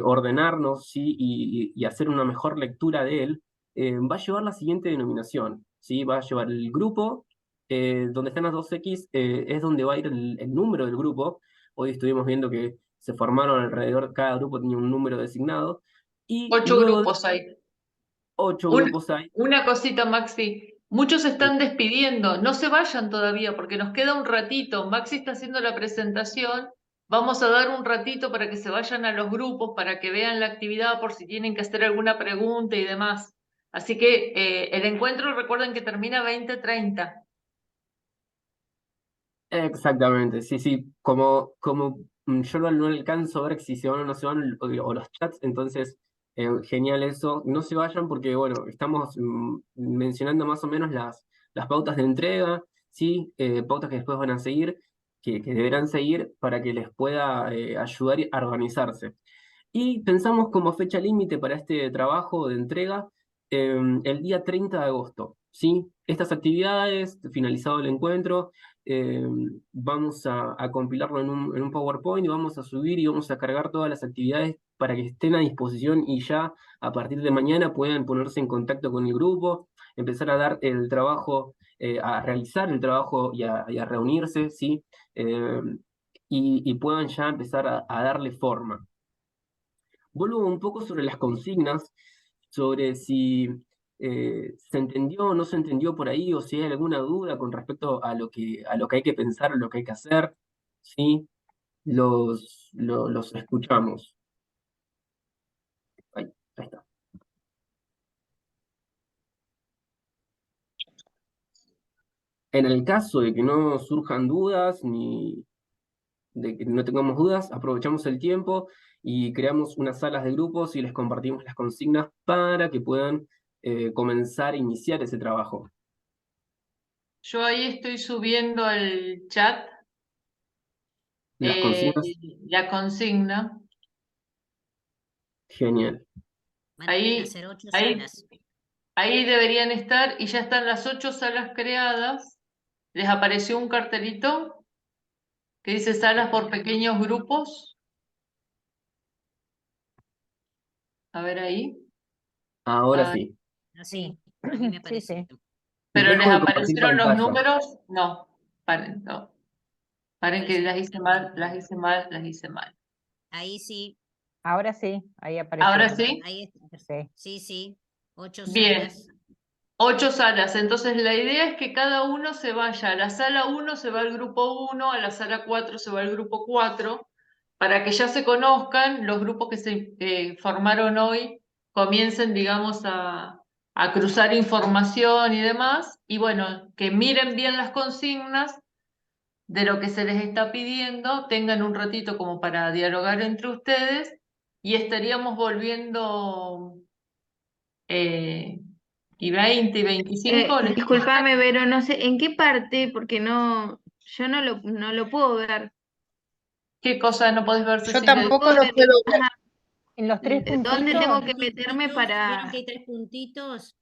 ordenarnos, ¿sí?, y hacer una mejor lectura de él, va a llevar la siguiente denominación, ¿sí? Va a llevar el grupo, donde están las dos X, es donde va a ir el número del grupo. Hoy estuvimos viendo que se formaron alrededor, cada grupo tenía un número designado, y 8 luego de grupos hay. 8 grupos hay. Una cosita, Maxi. Muchos se están despidiendo. No se vayan todavía porque nos queda un ratito. Maxi está haciendo la presentación. Vamos a dar un ratito para que se vayan a los grupos, para que vean la actividad por si tienen que hacer alguna pregunta y demás. Así que el encuentro, recuerden que termina 20:30. Exactamente, sí, sí, como yo no alcanzo a ver si se van o no se van, o los chats, entonces genial eso, no se vayan porque, bueno, estamos mencionando más o menos las pautas de entrega, ¿sí? Pautas que después van a seguir, que deberán seguir para que les pueda ayudar a organizarse. Y pensamos como fecha límite para este trabajo de entrega el día 30 de agosto, ¿sí? Estas actividades, finalizado el encuentro, eh, vamos a compilarlo en un PowerPoint y vamos a subir y vamos a cargar todas las actividades para que estén a disposición y ya a partir de mañana puedan ponerse en contacto con el grupo, empezar a dar el trabajo, a realizar el trabajo y a reunirse, ¿sí? Eh, y puedan ya empezar a darle forma. Vuelvo un poco sobre las consignas, sobre si se entendió o no se entendió por ahí, o si hay alguna duda con respecto a lo que hay que pensar, o lo que hay que hacer, ¿sí? Los escuchamos. Ahí está. En el caso de que no surjan dudas, ni de que no tengamos dudas, aprovechamos el tiempo y creamos unas salas de grupos y les compartimos las consignas para que puedan comenzar a iniciar ese trabajo. Yo ahí estoy subiendo al chat Las consignas, la consigna. genial. Van a Ahí, ser 8 ahí, salas. ahí deberían estar y ya están las 8 salas creadas. ¿Les apareció un cartelito que dice salas por pequeños grupos? A ver ahí. Ahora Ah, sí. Sí, a mí me Sí, parece. sí. ¿pero les Dejo de compartir aparecieron los pantalla. números? No, paren, no. Paren que las hice mal, las hice mal, las hice mal. Ahí sí, Ahora sí, ahí apareció. ¿Ahora sí? ahí está. Sí. Sí, sí. 8 Bien. salas. 8 salas, entonces la idea es que cada uno se vaya, a la sala 1 se va el grupo 1, a la sala 4 se va el grupo 4, para que ya se conozcan los grupos que se formaron hoy, comiencen, digamos, a cruzar información y demás, y bueno, que miren bien las consignas de lo que se les está pidiendo, tengan un ratito como para dialogar entre ustedes, y estaríamos volviendo... y 20 y 25, ¿les parece? Discúlpame, Vero, no sé, ¿en qué parte? Porque no, yo no lo puedo ver. ¿Qué cosa no podés ver, Yo Cecilia? tampoco lo puedo ver. Ajá, En los tres ¿dónde puntitos, tengo que meterme ¿Vieron para que hay 3 puntitos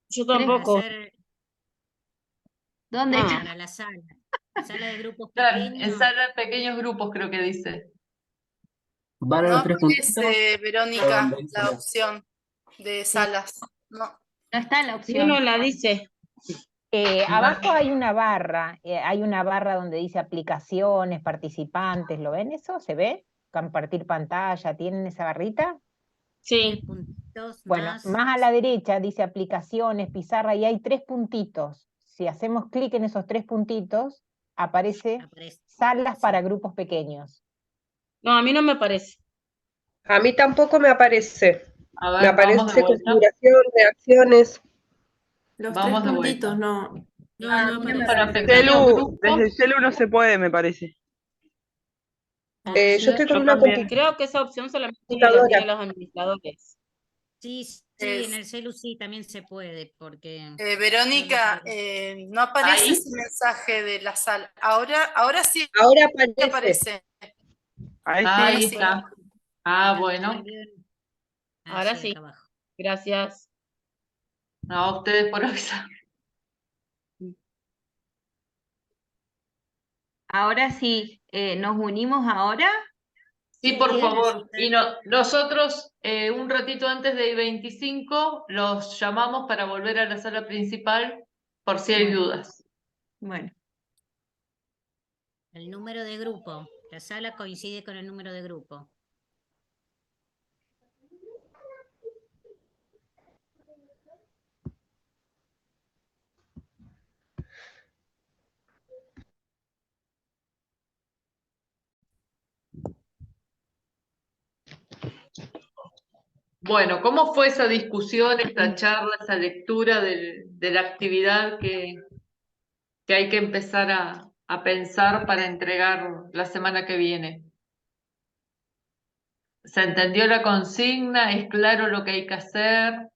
Yo tres? para tampoco. hacer ¿Dónde Ah, está? para la sala? Sala de grupos Claro, en pequeños. sala de pequeños grupos creo que dice. ¿Van a No los 3 puntitos? aparece, ¿O Verónica, dónde dice la no? opción de salas. No. No está la No opción. la dice. Abajo hay una barra donde dice aplicaciones, participantes, ¿lo ven eso? ¿Se ve? Compartir pantalla, ¿tienen esa barrita? Sí. Puntitos Bueno, más. más a la derecha dice aplicaciones, pizarra, y hay 3 puntitos. Si hacemos clic en esos 3 puntitos, aparece salas para grupos pequeños. No, a mí no me parece. A mí tampoco me aparece. A Me ver, vamos de aparece vuelta. configuración, reacciones. Los Vamos 3 de vuelta. puntitos no Ah, No, a mí no me Para aparece. pequeños grupos. Desde el celu no se puede, me parece. Ah, Yo estoy con Yo una también. Creo que esa opción solamente la computadora. tienen los administradores. Sí, sí, en el celu sí también se puede, porque Verónica, no aparece Ahí. ese mensaje de la sala. Ahora sí Ahora aparece. aparece. Ahí Ahí sí. está. Ah, bueno. Ahora sí, sí. acá abajo. Gracias. No, a ustedes por avisar. Ahora sí, ¿nos unimos ahora? Sí, por favor. Y nosotros, un ratito antes de 25, los llamamos para volver a la sala principal por si hay dudas. Bueno. El número de grupo. La sala coincide con el número de grupo. Bueno, ¿cómo fue esa discusión, esta charla, esa lectura de la actividad que hay que empezar a pensar para entregar la semana que viene? ¿Se entendió la consigna? ¿Es claro lo que hay que hacer?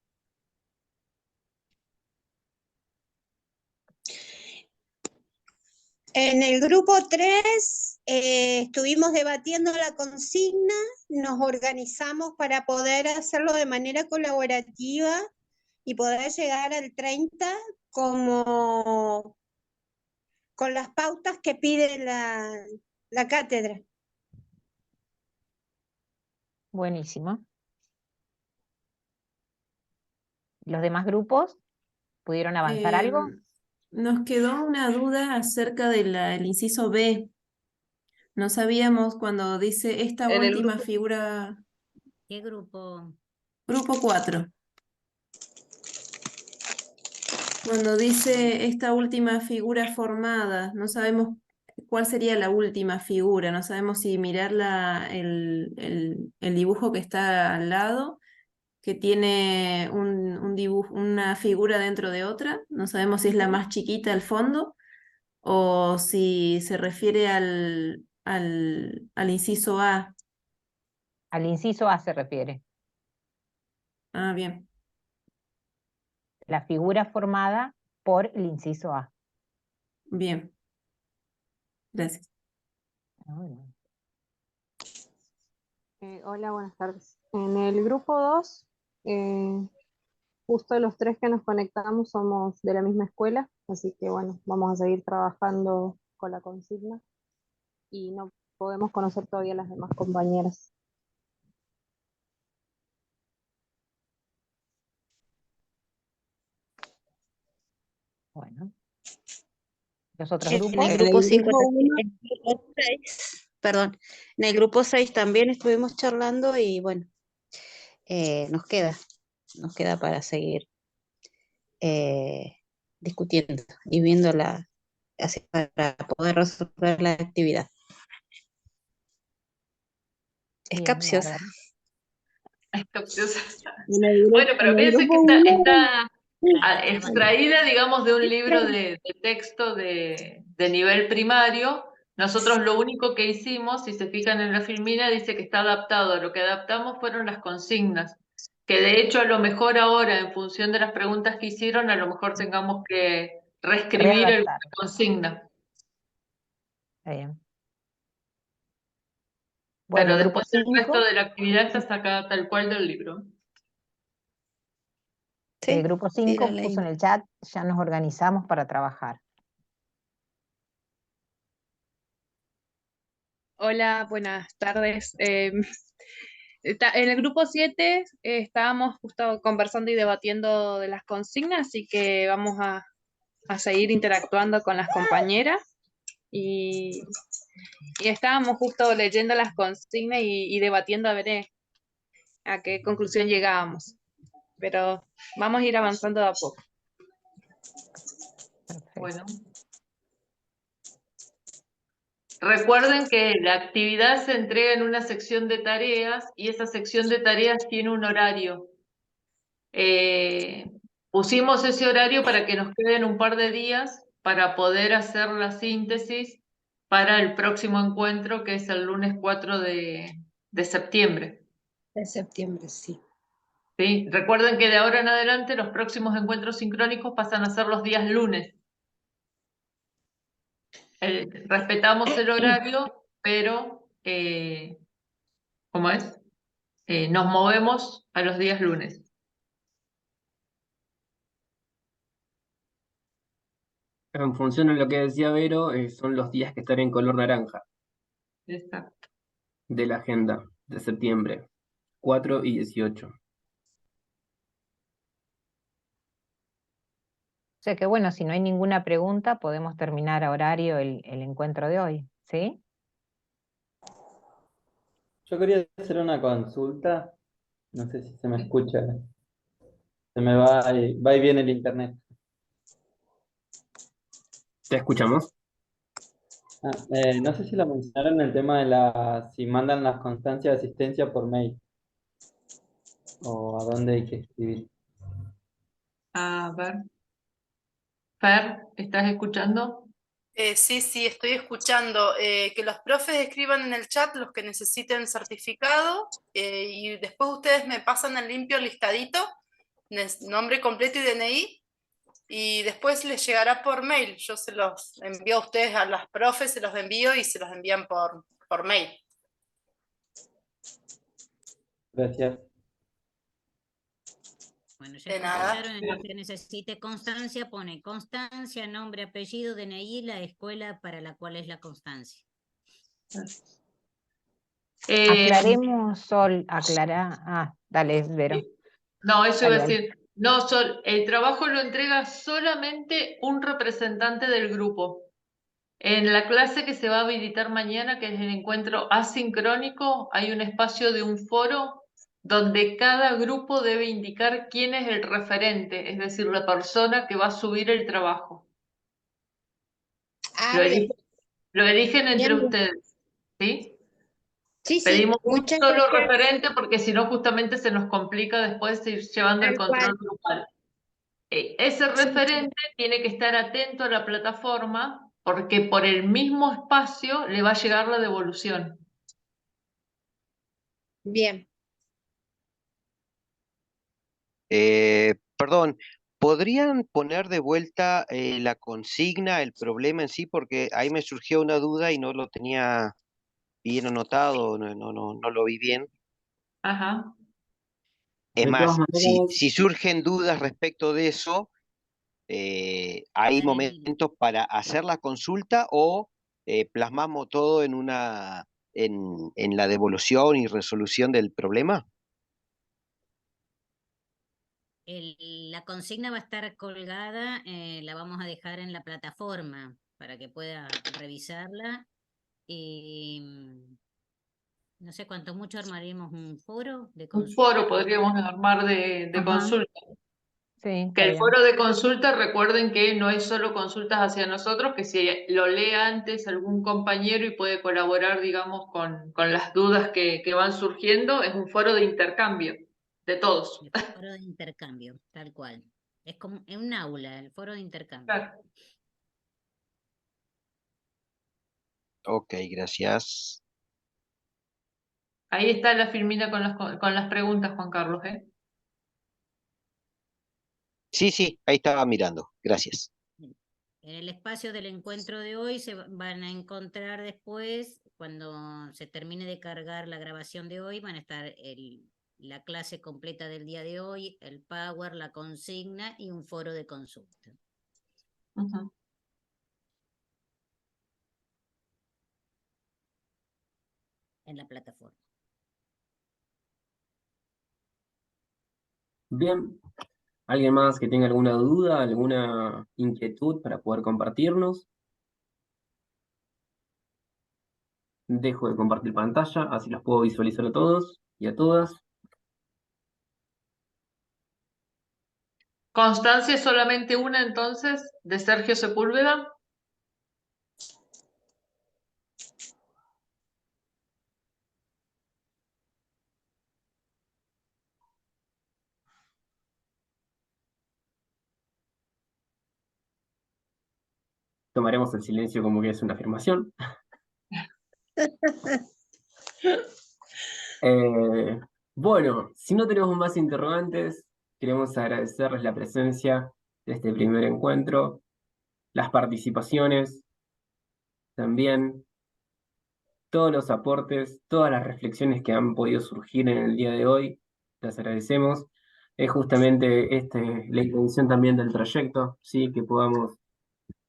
En el grupo 3 estuvimos debatiendo la consigna, nos organizamos para poder hacerlo de manera colaborativa y poder llegar al 30 como con las pautas que pide la cátedra. Buenísimo. ¿Los demás grupos pudieron avanzar algo? Nos quedó una duda acerca del inciso B. No sabíamos cuando dice esta En el última figura, ¿Qué grupo? grupo 4. Cuando dice esta última figura formada, no sabemos cuál sería la última figura, no sabemos si mirar el dibujo que está al lado, que tiene un dibujo, una figura dentro de otra, no sabemos si es la más chiquita al fondo o si se refiere al inciso A. Al inciso A se refiere. Ah, bien. La figura formada por el inciso A. Bien. Gracias. Hola, buenas tardes. En el grupo 2, justo los 3 que nos conectamos somos de la misma escuela, así que bueno, vamos a seguir trabajando con la consigna y no podemos conocer todavía a las demás compañeras. Bueno. ¿Los otros En grupos? el grupo 5 perdón, en el grupo 6 también estuvimos charlando y bueno, nos queda para seguir discutiendo y viendo para poder resolver la actividad. Es Bien, capciosa. bárbaro. Es capciosa. Bueno, Bueno, pero fíjense que está extraída, digamos, de un libro de texto de nivel primario. Nosotros lo único que hicimos, si se fijan en la filmina, dice que está adaptado. Lo que adaptamos fueron las consignas, que de hecho a lo mejor ahora, en función de las preguntas que hicieron, a lo mejor tengamos que reescribir la Readaptar. consigna. Está bien. Bueno, Pero el grupo después el 5, resto de la actividad está sacada tal cual del libro. el grupo 5 la puso en el chat, ya nos organizamos para trabajar. Hola, buenas tardes. En el grupo 7 estábamos justo conversando y debatiendo de las consignas, así que vamos a seguir interactuando con las compañeras y, y estábamos justo leyendo las consignas y debatiendo a ver a qué conclusión llegábamos. Pero vamos a ir avanzando de a poco. Bueno. Recuerden que la actividad se entrega en una sección de tareas y esa sección de tareas tiene un horario. Pusimos ese horario para que nos queden un par de días para poder hacer la síntesis para el próximo encuentro, que es el lunes 4 de septiembre. De septiembre, sí. ¿Sí? Recuerden que de ahora en adelante los próximos encuentros sincrónicos pasan a ser los días lunes. Respetamos el horario, pero, ¿cómo es? Nos movemos a los días lunes. En función de lo que decía Vero, son los días que están en color naranja Exacto. de la agenda de septiembre, 4 y 18. O sea que bueno, si no hay ninguna pregunta, podemos terminar a horario el encuentro de hoy, ¿sí? Yo quería hacer una consulta, no sé si se me escucha, se me va y viene el internet. ¿Te escuchamos? No sé si lo mencionaron el tema de si mandan las constancias de asistencia por mail o a dónde hay que escribir. A ver. Fer, ¿estás escuchando? Sí, sí, estoy escuchando. Que los profes escriban en el chat los que necesiten certificado y después ustedes me pasan en limpio el listadito, nombre completo y DNI, y después les llegará por mail. Yo se los envío a ustedes, a las profes, se los envío y se los envían por mail. Gracias. Bueno, ya De nada. escucharon, en lo que necesite constancia, pone constancia, nombre, apellido, DNI, la escuela para la cual es la constancia. Aclaremos, Sol, dale, Vero. No, eso iba a Dale, dale. decir. No, Sol, el trabajo lo entrega solamente un representante del grupo. En la clase que se va a habilitar mañana, que es el encuentro asincrónico, hay un espacio de un foro donde cada grupo debe indicar quién es el referente, es decir, la persona que va a subir el trabajo. Ah, bien. Lo eligen entre Bien, bien. ustedes, ¿sí? Sí, sí, Pedimos un muchas solo gracias. referente porque si no justamente se nos complica después ir llevando el Tal cual. control grupal. Ese referente tiene que estar atento a la plataforma porque por el mismo espacio le va a llegar la devolución. Bien. Perdón, ¿podrían poner de vuelta la consigna, el problema en sí? Porque ahí me surgió una duda y no lo tenía bien anotado, no lo vi bien. Ajá. Es De todas más, maneras, si surgen dudas respecto de eso, hay momentos para hacer la consulta o plasmamos todo en la devolución y resolución del problema. La consigna va a estar colgada, la vamos a dejar en la plataforma para que pueda revisarla. Y no sé cuánto mucho armaremos un foro de Un consulta. foro podríamos armar de Ajá. consulta. Sí, Que el foro de consulta, recuerden que no es solo consultas hacia nosotros, que si lo lee antes algún compañero y puede colaborar, digamos, con las dudas que van surgiendo, es un foro de intercambio de todos. El foro de intercambio, tal cual. Es como en un aula, el foro de intercambio. Claro. Ok, gracias. Ahí está la filmina con las preguntas, Juan Carlos, ¿eh? Sí, ahí estaba mirando. Gracias. En el espacio del encuentro de hoy se van a encontrar después, cuando se termine de cargar la grabación de hoy, van a estar la clase completa del día de hoy, el Power, la consigna y un foro de consulta. Ujú. en la plataforma. Bien, ¿alguien más que tenga alguna duda, alguna inquietud para poder compartirnos? Dejo de compartir pantalla, así los puedo visualizar a todos y a todas. Constancia, solamente una entonces, de Sergio Sepúlveda. Tomaremos el silencio como que es una afirmación. Bueno, si no tenemos más interrogantes, queremos agradecerles la presencia de este primer encuentro, las participaciones, también todos los aportes, todas las reflexiones que han podido surgir en el día de hoy. Las agradecemos. Es justamente la intención también del proyecto, ¿sí? Que podamos,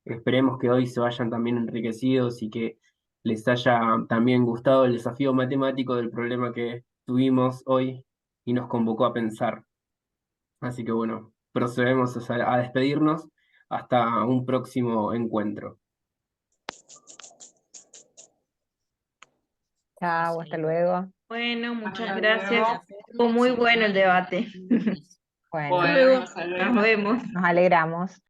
esperemos que hoy se vayan también enriquecidos y que les haya también gustado el desafío matemático del problema que tuvimos hoy y nos convocó a pensar. Así que bueno, procedemos a despedirnos hasta un próximo encuentro. Chao, hasta luego. Bueno, muchas Hasta gracias. luego. Estuvo muy bueno el debate. Bueno, Hasta luego. hasta luego. Nos vemos. nos alegramos.